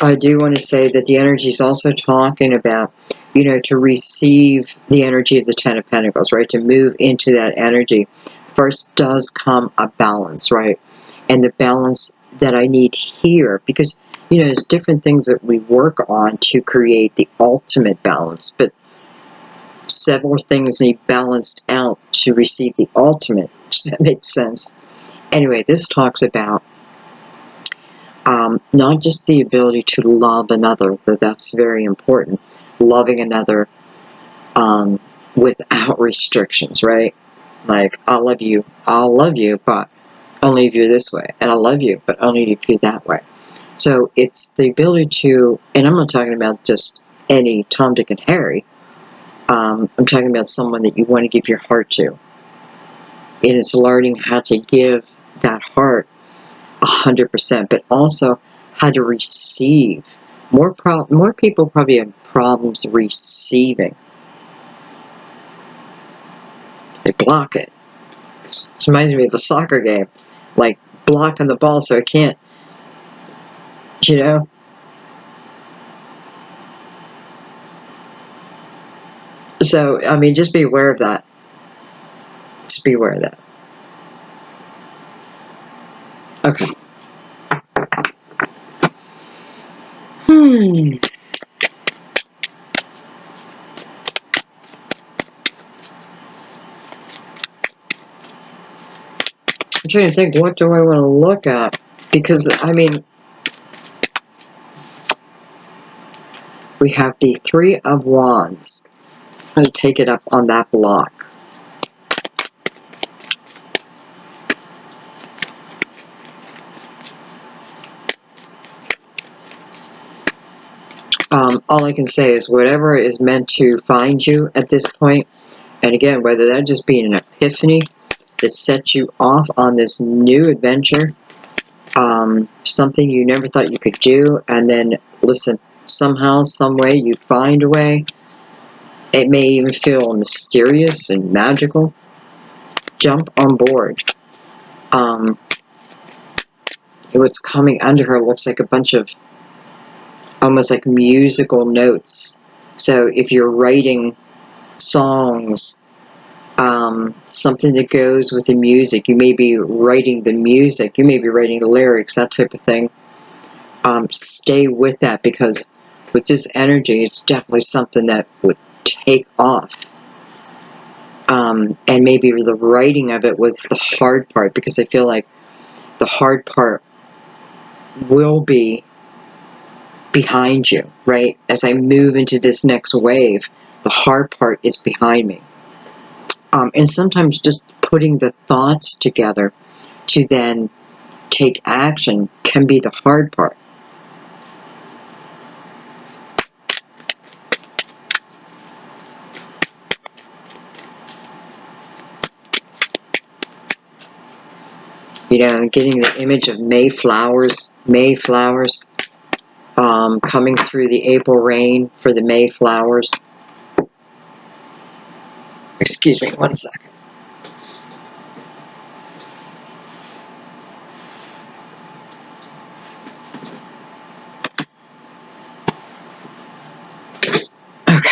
I do want to say that the energy is also talking about, you know, to receive the energy of the Ten of Pentacles, right? To move into that energy. First does come a balance, right? And the balance that I need here, because, you know, there's different things that we work on to create the ultimate balance, but several things need balanced out to receive the ultimate. Does that make sense? Anyway, this talks about not just the ability to love another, that's very important. Loving another without restrictions, right? Like, I'll love you, but only if you're this way. And I love you, but only if you're that way. So it's the ability to, and I'm not talking about just any Tom, Dick, and Harry. I'm talking about someone that you want to give your heart to. And it's learning how to give that heart 100%, but also how to receive. More people probably have problems receiving. They block it. It reminds me of a soccer game, like blocking the ball so it can't, you know. So, I mean, just be aware of that. Just be aware of that. Okay. I'm trying to think, what do I want to look at? Because, I mean, we have the Three of Wands. I'm going to take it up on that block. All I can say is whatever is meant to find you at this point, and again, whether that just be an epiphany that sets you off on this new adventure, something you never thought you could do, and then, listen, somehow, some way, you find a way. It may even feel mysterious and magical. Jump on board. What's coming under her looks like a bunch of almost like musical notes. So if you're writing songs, something that goes with the music, you may be writing the music, you may be writing the lyrics, that type of thing. Stay with that, because with this energy, it's definitely something that would take off. And maybe the writing of it was the hard part, because I feel like the hard part will be behind you, right? As I move into this next wave, the hard part is behind me. And sometimes just putting the thoughts together to then take action can be the hard part. You know, I'm getting the image of Mayflowers, coming through the April rain for the Mayflowers. Excuse me, one second. Okay.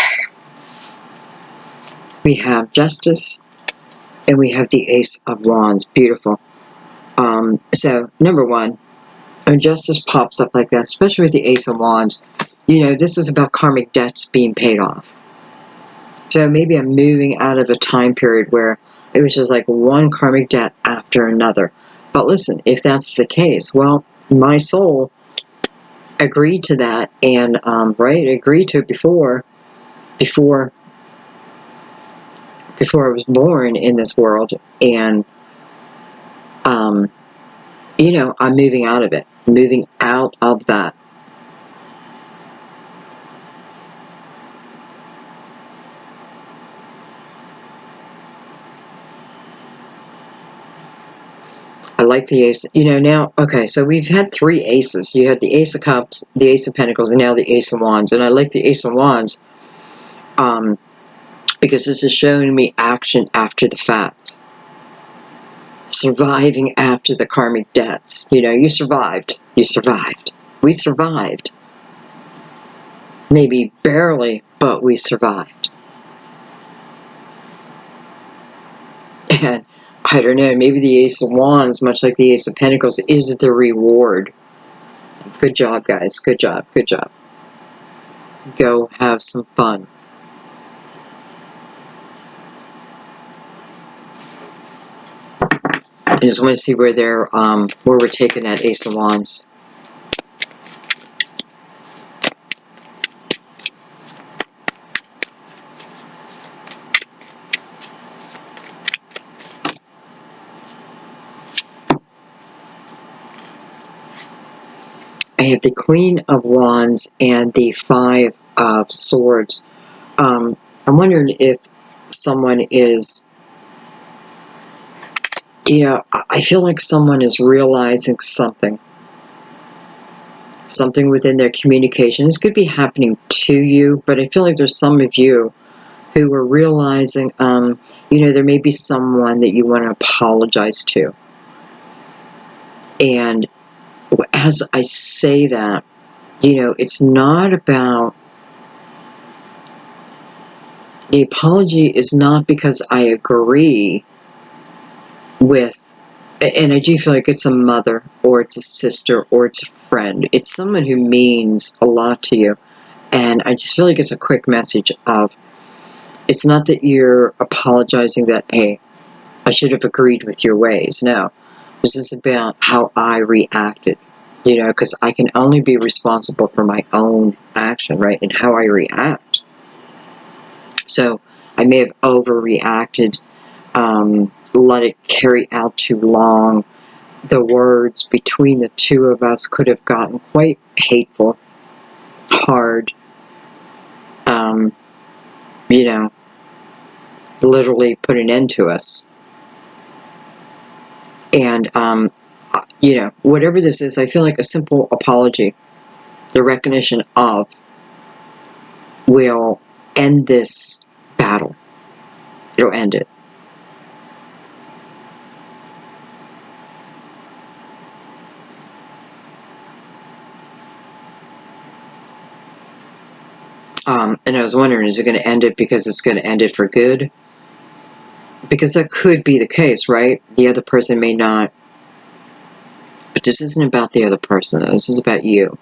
We have Justice, and we have the Ace of Wands. Beautiful. So, number one, when Justice pops up like that, especially with the Ace of Wands, you know, this is about karmic debts being paid off. So maybe I'm moving out of a time period where it was just like one karmic debt after another. But listen, if that's the case, well, my soul agreed to that, and agreed to it before I was born in this world, and you know, I'm moving out of it, moving out of that. I like the ace. You know, now, okay, so we've had three aces. You had the Ace of Cups, the Ace of Pentacles, and now the Ace of Wands. And I like the Ace of Wands because this is showing me action after the fact. Surviving after the karmic debts. You know, you survived. You survived. We survived. maybe barely, but we survived. And I don't know, maybe the Ace of Wands, much like the Ace of Pentacles, is the reward. Good job, guys. Good job. Good job. Go have some fun. I just want to see where we're taking that Ace of Wands. I have the Queen of Wands and the Five of Swords. I'm wondering if someone is, I feel like someone is realizing something within their communication. This could be happening to you, but I feel like there's some of you who are realizing, there may be someone that you want to apologize to. And as I say that, it's not about, the apology is not because I agree with, and I do feel like it's a mother, or it's a sister, or it's a friend. It's someone who means a lot to you. And I just feel like it's a quick message of, it's not that you're apologizing that, hey, I should have agreed with your ways. No, this is about how I reacted, because I can only be responsible for my own action, right, and how I react. So I may have overreacted, let it carry out too long. The words between the two of us could have gotten quite hateful, hard, literally put an end to us. And, whatever this is, I feel like a simple apology, the recognition of, will end this battle. It'll end it. And I was wondering, is it going to end it because it's going to end it for good? Because that could be the case, right? The other person may not. But this isn't about the other person. This is about you.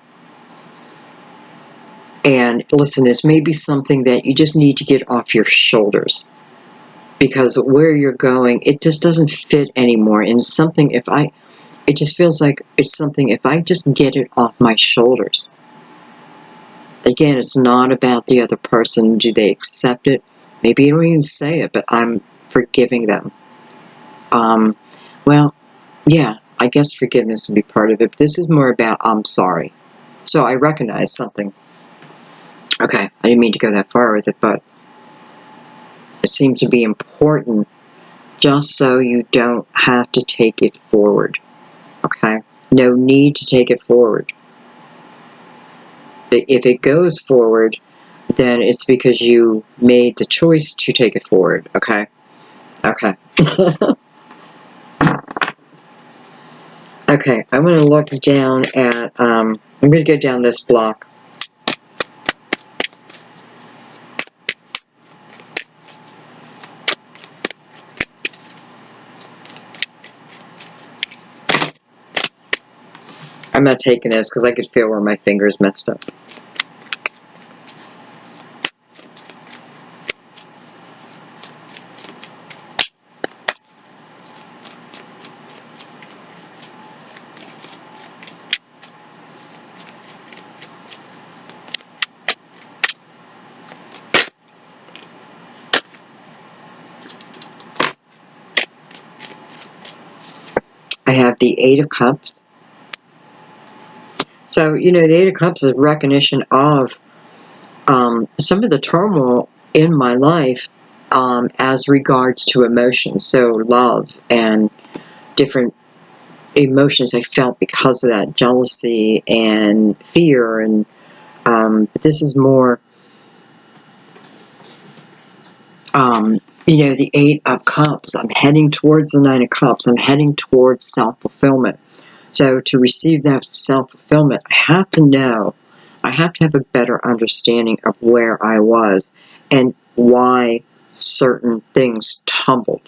And listen, this may be something that you just need to get off your shoulders. Because where you're going, it just doesn't fit anymore. And it's something, it just feels like it's something, if I just get it off my shoulders. Again, it's not about the other person. Do they accept it? Maybe you don't even say it, but I'm forgiving them. Well, yeah, I guess forgiveness would be part of it. But this is more about, I'm sorry. So I recognize something. Okay, I didn't mean to go that far with it, but it seems to be important just so you don't have to take it forward. Okay? No need to take it forward. If it goes forward, then it's because you made the choice to take it forward. Okay? Okay. Okay, I'm going to look down at, I'm going to go down this block. I'm not taking this because I could feel where my fingers messed up. I have the Eight of Cups. So, the Eight of Cups is recognition of some of the turmoil in my life as regards to emotions. So, love and different emotions I felt because of that, jealousy and fear. And but this is more, the Eight of Cups. I'm heading towards the Nine of Cups. I'm heading towards self-fulfillment. So to receive that self-fulfillment, I have to know I have to have a better understanding of where I was and why certain things tumbled.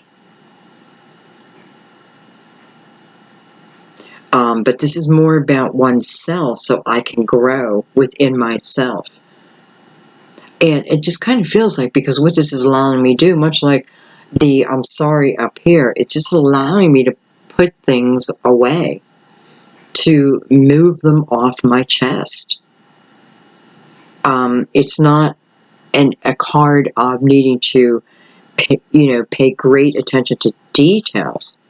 But this is more about oneself, so I can grow within myself. And it just kind of feels like, because what this is allowing me to do, much like the I'm sorry up here, it's just allowing me to put things away, to move them off my chest. It's not a card of needing to pay great attention to details.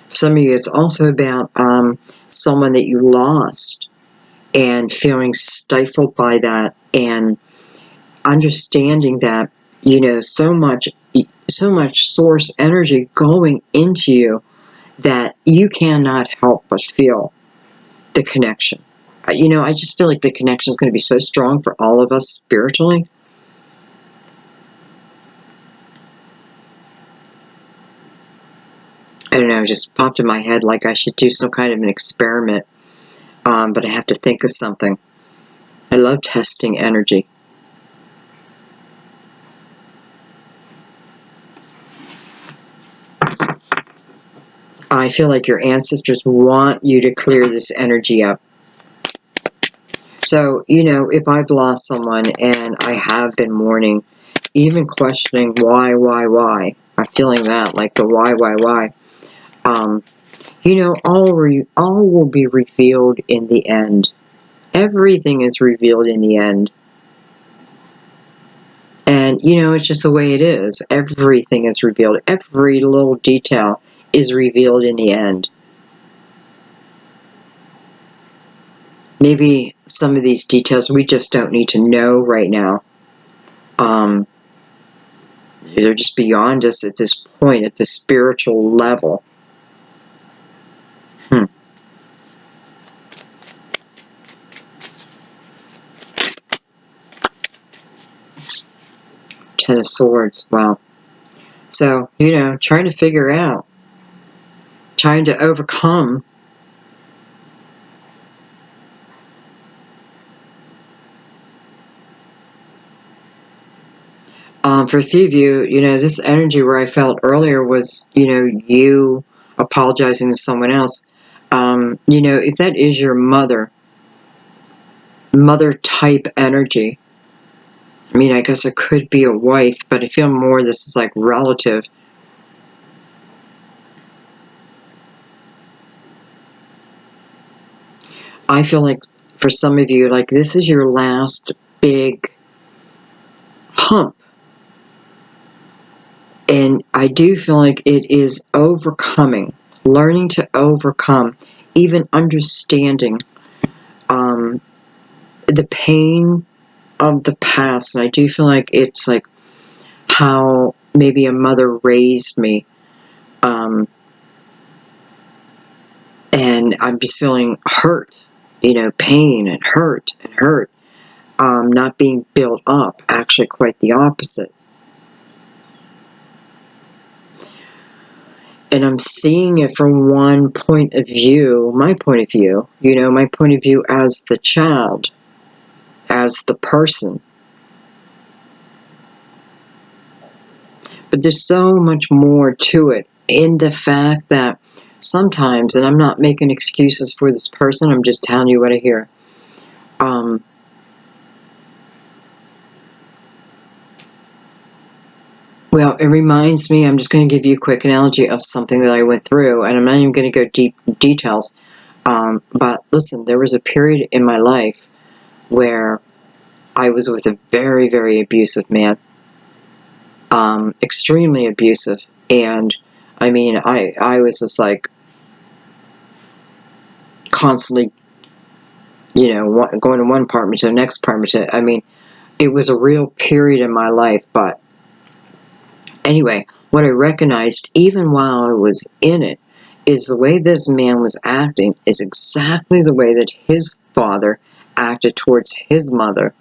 For some of you, it's also about someone that you lost and feeling stifled by that, and understanding that, so much source energy going into you that you cannot help but feel the connection. I just feel like the connection is going to be so strong for all of us spiritually. I don't know, it just popped in my head like I should do some kind of an experiment, but I have to think of something. I love testing energy. I feel like your ancestors want you to clear this energy up. So, if I've lost someone and I have been mourning, even questioning why, I'm feeling that, like the why. All will be revealed in the end. Everything is revealed in the end. And, it's just the way it is. Everything is revealed. Every little detail is revealed in the end. Maybe some of these details we just don't need to know right now. They're just beyond us at this point, at the spiritual level. Ten of Swords. Wow. So, trying to figure out, trying to overcome. For a few of you, this energy where I felt earlier was, you apologizing to someone else. If that is your mother type energy, I mean, I guess it could be a wife, but I feel more this is like relative. I feel like for some of you, like this is your last big hump. And I do feel like it is overcoming, learning to overcome, even understanding the pain of the past. And I do feel like it's like how maybe a mother raised me. And I'm just feeling hurt, pain and hurt. Not being built up, actually quite the opposite. And I'm seeing it from one point of view, my point of view, my point of view as the child, as the person. But there's so much more to it in the fact that sometimes, and I'm not making excuses for this person, I'm just telling you what I hear. Well, it reminds me, I'm just going to give you a quick analogy of something that I went through, and I'm not even going to go deep details. But listen, there was a period in my life where I was with a very, very abusive man. Extremely abusive. And I mean, I was just like constantly, going to one apartment to the next apartment. I mean, it was a real period in my life. But anyway, what I recognized, even while I was in it, is the way this man was acting is exactly the way that his father acted towards his mother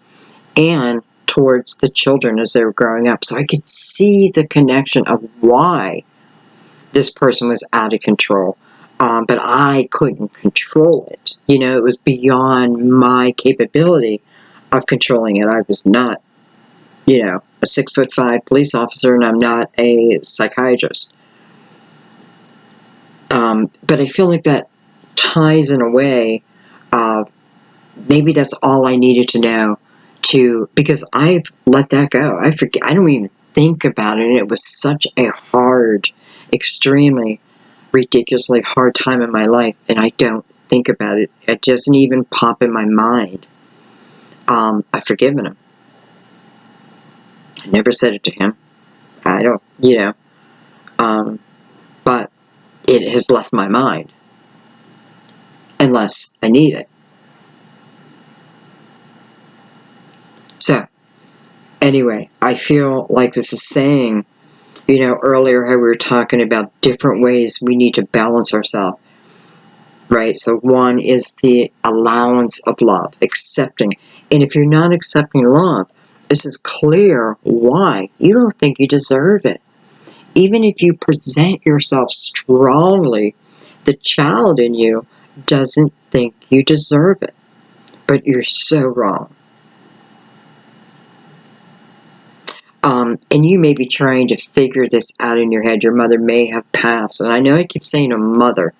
and towards the children as they were growing up. So I could see the connection of why this person was out of control. but I couldn't control it. You know, it was beyond my capability of controlling it. I was not, you know, a 6'5" police officer, and I'm not a psychiatrist. But I feel like that ties in a way of maybe that's all I needed to know because I've let that go. I forget. I don't even think about it. And it was such a hard, extremely, ridiculously hard time in my life, and I don't think about it. It doesn't even pop in my mind. I've forgiven him. I never said it to him. I don't, you know, but it has left my mind unless I need it. So, anyway, I feel like this is saying, you know, earlier how we were talking about different ways we need to balance ourselves, right? So one is the allowance of love, accepting. And if you're not accepting love, this is clear why. You don't think you deserve it. Even if you present yourself strongly, the child in you doesn't think you deserve it. But you're so wrong. And you may be trying to figure this out in your head. Your mother may have passed. And I know I keep saying a mother,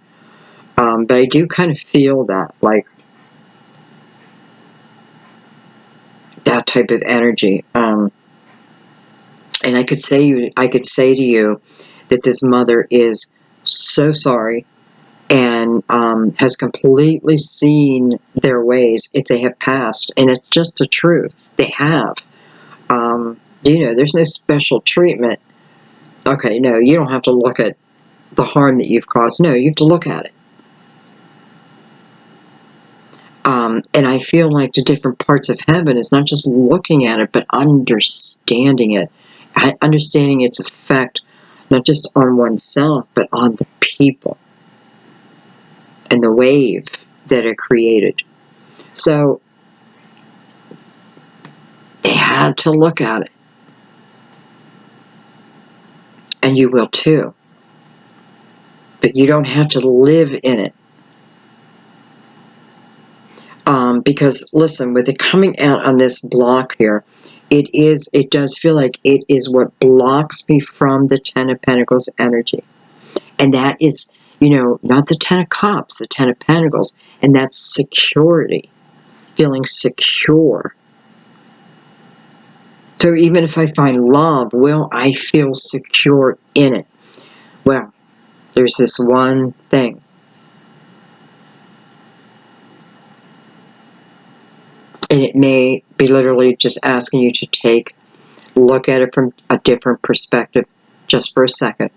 but I do kind of feel that, like, that type of energy. And I could say to you that this mother is so sorry and has completely seen their ways if they have passed. And it's just the truth. They have. You know, there's no special treatment. Okay, no, you don't have to look at the harm that you've caused. No, you have to look at it. And I feel like the different parts of heaven is not just looking at it, but understanding it. Understanding its effect, not just on oneself, but on the people and the wave that it created. So they had to look at it. And you will too. But you don't have to live in it. Because listen, with it coming out on this block here, it does feel like it is what blocks me from the Ten of Pentacles energy. And that is, you know, not the Ten of Cups, the Ten of Pentacles. And that's security, feeling secure. So even if I find love, will I feel secure in it? Well, there's this one thing. And it may be literally just asking you to look at it from a different perspective just for a second.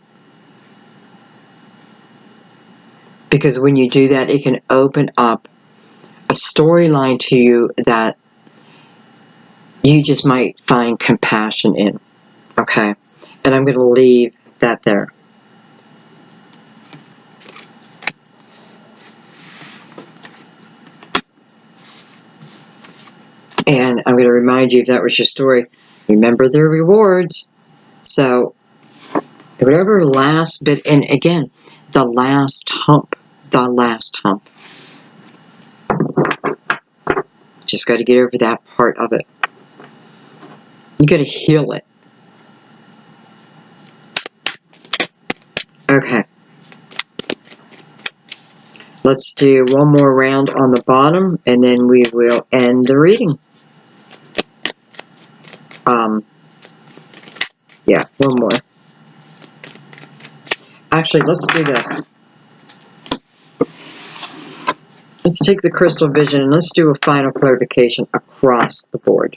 Because when you do that, it can open up a storyline to you that you just might find compassion in. Okay? And I'm going to leave that there. And I'm going to remind you, if that was your story, remember the rewards. So, whatever last bit, and again, the last hump. Just got to get over that part of it. You got to heal it. Okay. Let's do one more round on the bottom, and then we will end the reading. Yeah, one more. Actually, let's do this. Let's take the crystal vision and let's do a final clarification across the board.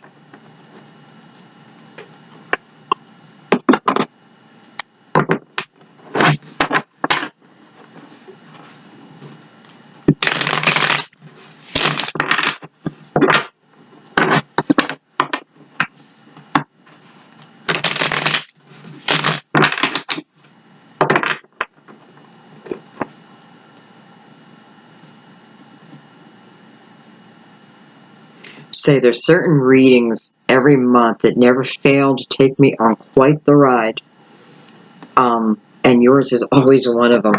Say there's certain readings every month that never fail to take me on quite the ride. And yours is always one of them.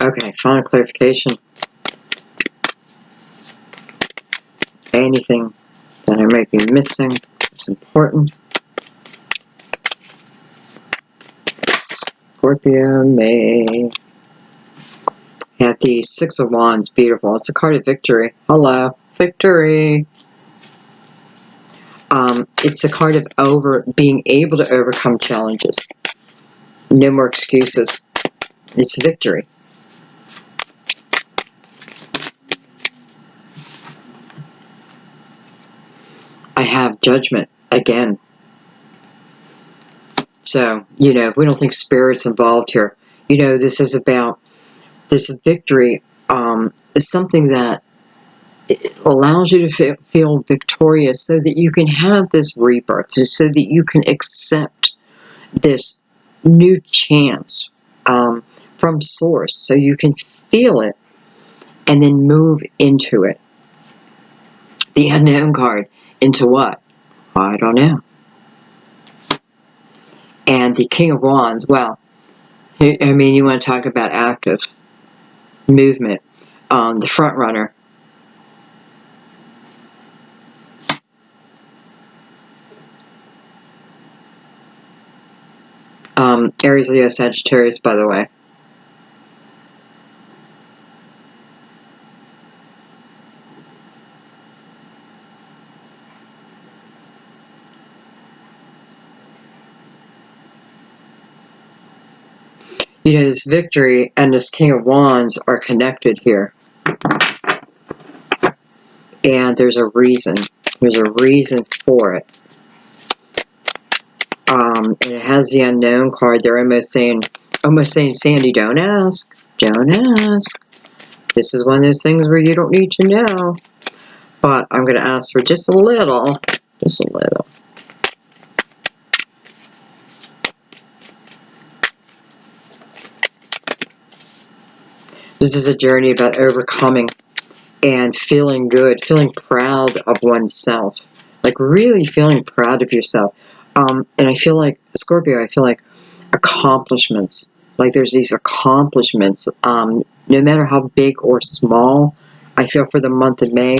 Okay, final clarification. Anything that I might be missing is important. Scorpio may have the Six of Wands. Beautiful. It's a card of victory. Hello. Victory. It's a card of being able to overcome challenges. No more excuses. It's victory. I have judgment again. So, we don't think spirit's involved here. This is about this victory, is something that allows you to feel victorious so that you can have this rebirth, so that you can accept this new chance from source, so you can feel it and then move into it. The unknown card, into what? I don't know. And the King of Wands, well, I mean, you want to talk about active movement. The front runner. Aries, Leo, Sagittarius, by the way. This victory and this King of Wands are connected here. And there's a reason. There's a reason for it. And it has the unknown card. They're almost saying, Sandy, don't ask. Don't ask. This is one of those things where you don't need to know. But I'm going to ask for just a little. Just a little. This is a journey about overcoming and feeling good, feeling proud of oneself. Like really feeling proud of yourself. And I feel like, Scorpio, I feel like accomplishments. Like there's these accomplishments, no matter how big or small. I feel for the month of May,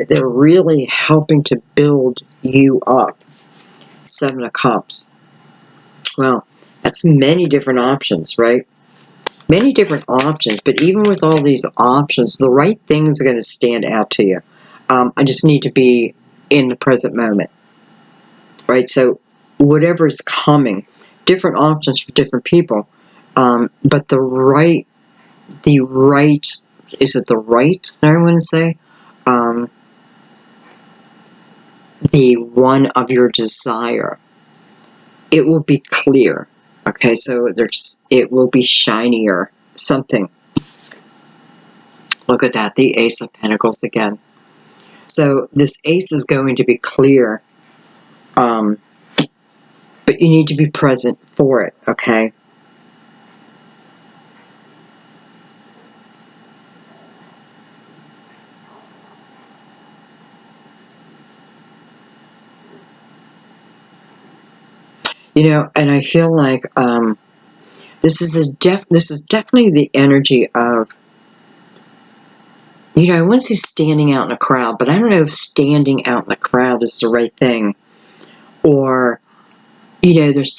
they're really helping to build you up. Seven of Cups. Well, that's many different options, right? Many different options, but even with all these options, the right things are going to stand out to you. I just need to be in the present moment, right? So whatever is coming, different options for different people, but the right, is it the right that I want to say? The one of your desire. It will be clear. Okay, so it will be shinier. Something. Look at that, the Ace of Pentacles again. So this Ace is going to be clear, but you need to be present for it, okay? And I feel like this is definitely the energy of, I want to say standing out in a crowd, but I don't know if standing out in a crowd is the right thing. Or, there's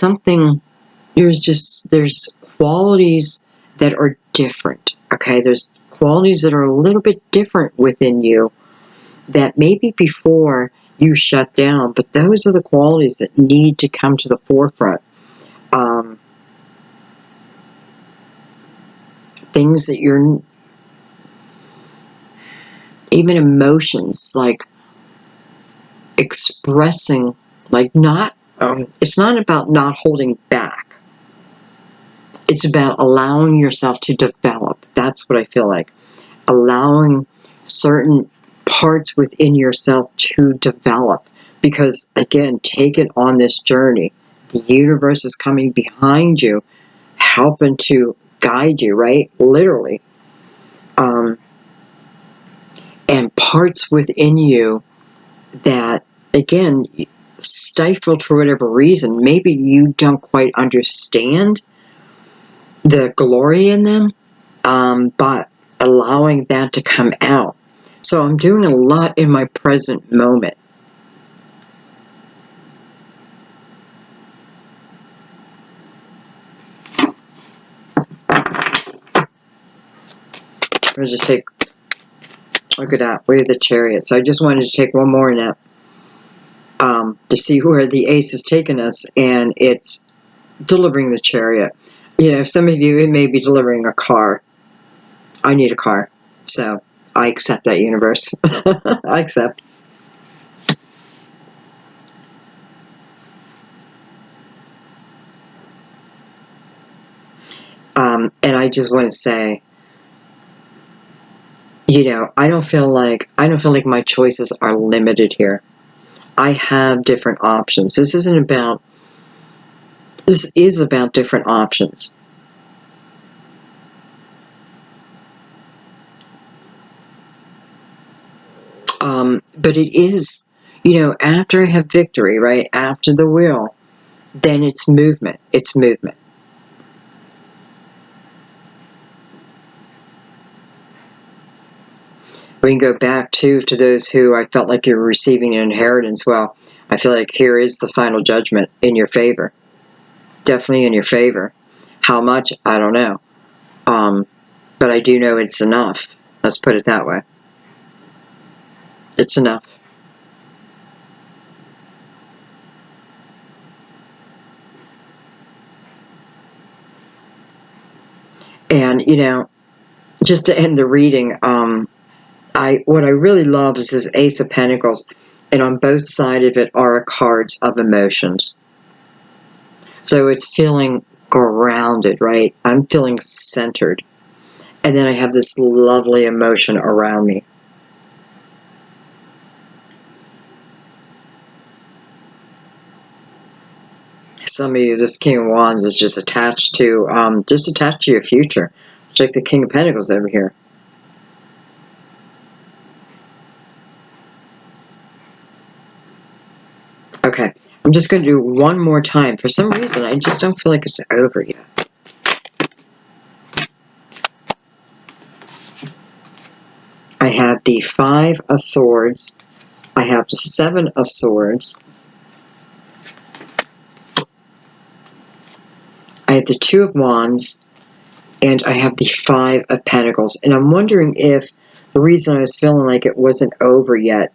qualities that are different, okay? There's qualities that are a little bit different within you that maybe before you shut down, but those are the qualities that need to come to the forefront. Things that you're, even emotions, like expressing, like it's not about not holding back. It's about allowing yourself to develop. That's what I feel like. Allowing certain parts within yourself to develop. Because, again, take it on this journey. The universe is coming behind you, helping to guide you, right? Literally. And parts within you that, again, stifled for whatever reason, maybe you don't quite understand, the glory in them, but allowing that to come out. So I'm doing a lot in my present moment. Let's just take, look at that, we have the Chariot. So I just wanted to take one more nap to see where the Ace has taken us, and it's delivering the Chariot. You know, some of you, it may be delivering a car. I need a car, so I accept that, universe. I accept. And I just want to say, you know, I don't feel like my choices are limited here. I have different options. This is about different options. But it is, you know, after I have victory, right? After the will, then it's movement. It's movement. We can go back to those who I felt like you were receiving an inheritance. Well, I feel like here is the final judgment in your favor. Definitely in your favor. How much? I don't know. But I do know it's enough. Let's put it that way. It's enough. And, you know, just to end the reading, what I really love is this Ace of Pentacles, and on both sides of it are cards of emotions. So it's feeling grounded, right? I'm feeling centered. And then I have this lovely emotion around me. Some of you, this King of Wands is just attached to your future. It's like the King of Pentacles over here. Okay, I'm just going to do one more time. For some reason, I just don't feel like it's over yet. I have the Five of Swords. I have the Seven of Swords. I have the Two of Wands. And I have the Five of Pentacles. And I'm wondering if the reason I was feeling like it wasn't over yet,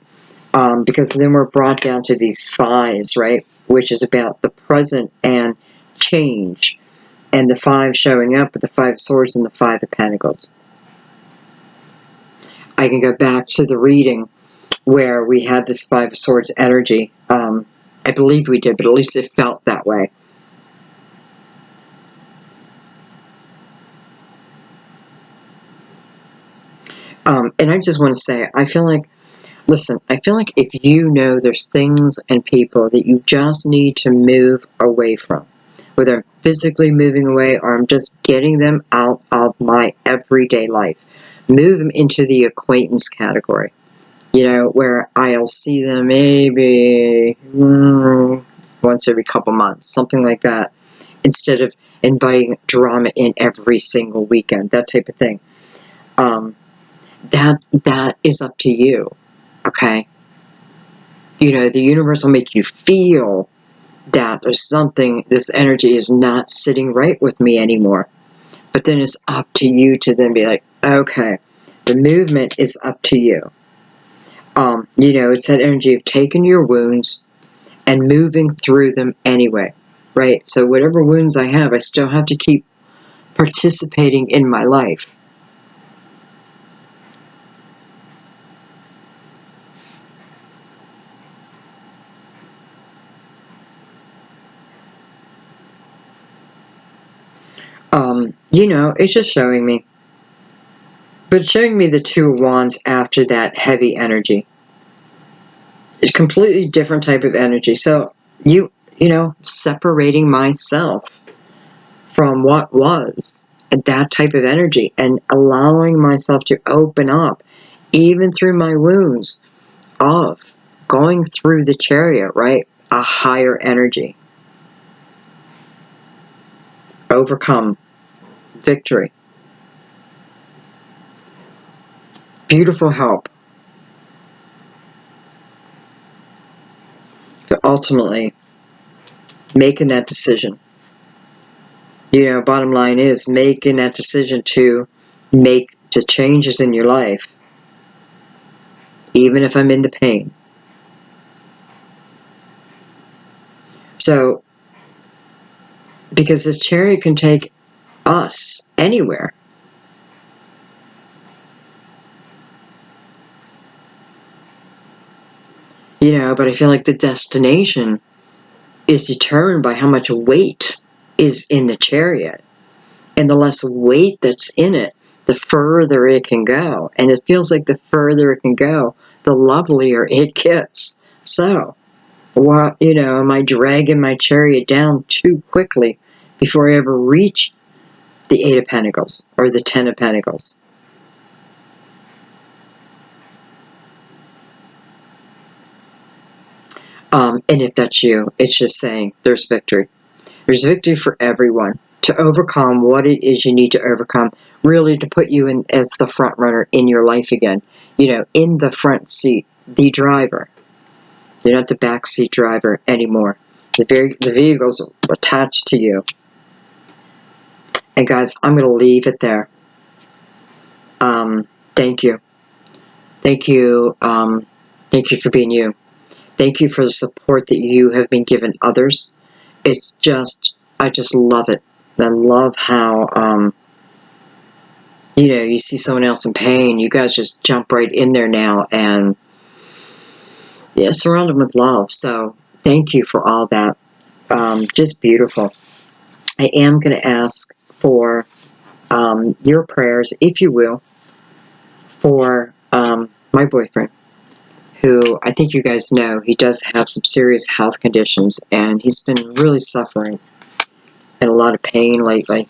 because then we're brought down to these fives, right? Which is about the present and change. And the five showing up with the Five of Swords and the Five of Pentacles. I can go back to the reading where we had this Five of Swords energy. I believe we did, but at least it felt that way. And I just want to say, I feel like, listen, I feel like if you know there's things and people that you just need to move away from, whether I'm physically moving away or I'm just getting them out of my everyday life, move them into the acquaintance category, you know, where I'll see them maybe once every couple months, something like that, instead of inviting drama in every single weekend, that type of thing. That is up to you. Okay? You know, the universe will make you feel that there's something, this energy is not sitting right with me anymore. But then it's up to you to then be like, okay, the movement is up to you. You know, it's that energy of taking your wounds and moving through them anyway, right? So whatever wounds I have, I still have to keep participating in my life. You know, it's just showing me. But showing me the Two of Wands after that heavy energy. It's a completely different type of energy. So, you know, separating myself from what was that type of energy and allowing myself to open up, even through my wounds, of going through the Chariot, right? A higher energy. Overcome. victory. Beautiful help. But ultimately, making that decision. Bottom line is making that decision to make the changes in your life, even if I'm in the pain. So, because this chariot can take us anywhere. But I feel like the destination is determined by how much weight is in the chariot. And the less weight that's in it, the further it can go. And it feels like the further it can go, the lovelier it gets. So, am I dragging my chariot down too quickly before I ever reach the Eight of Pentacles or the Ten of Pentacles? And if that's you, it's just saying there's victory. There's victory for everyone to overcome what it is you need to overcome, really to put you in as the front runner in your life again. In the front seat, the driver. You're not the back seat driver anymore. The vehicle's attached to you. And guys, I'm going to leave it there. Thank you. Thank you. Thank you for being you. Thank you for the support that you have been giving others. I just love it. I love how, you see someone else in pain. You guys just jump right in there now and, surround them with love. So thank you for all that. Just beautiful. I am going to ask for your prayers, if you will, for my boyfriend, who I think you guys know, he does have some serious health conditions, and he's been really suffering and a lot of pain lately.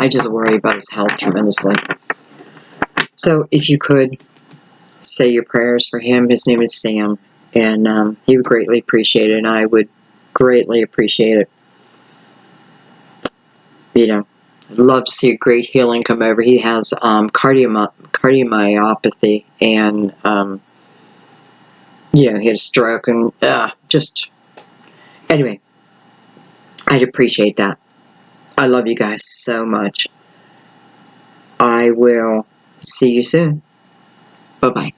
I just worry about his health tremendously. So if you could say your prayers for him. His name is Sam, and he would greatly appreciate it, and I would greatly appreciate it. I'd love to see a great healing come over. He has cardiomyopathy, and he had a stroke, and anyway, I'd appreciate that. I love you guys so much. I will see you soon. Bye-bye.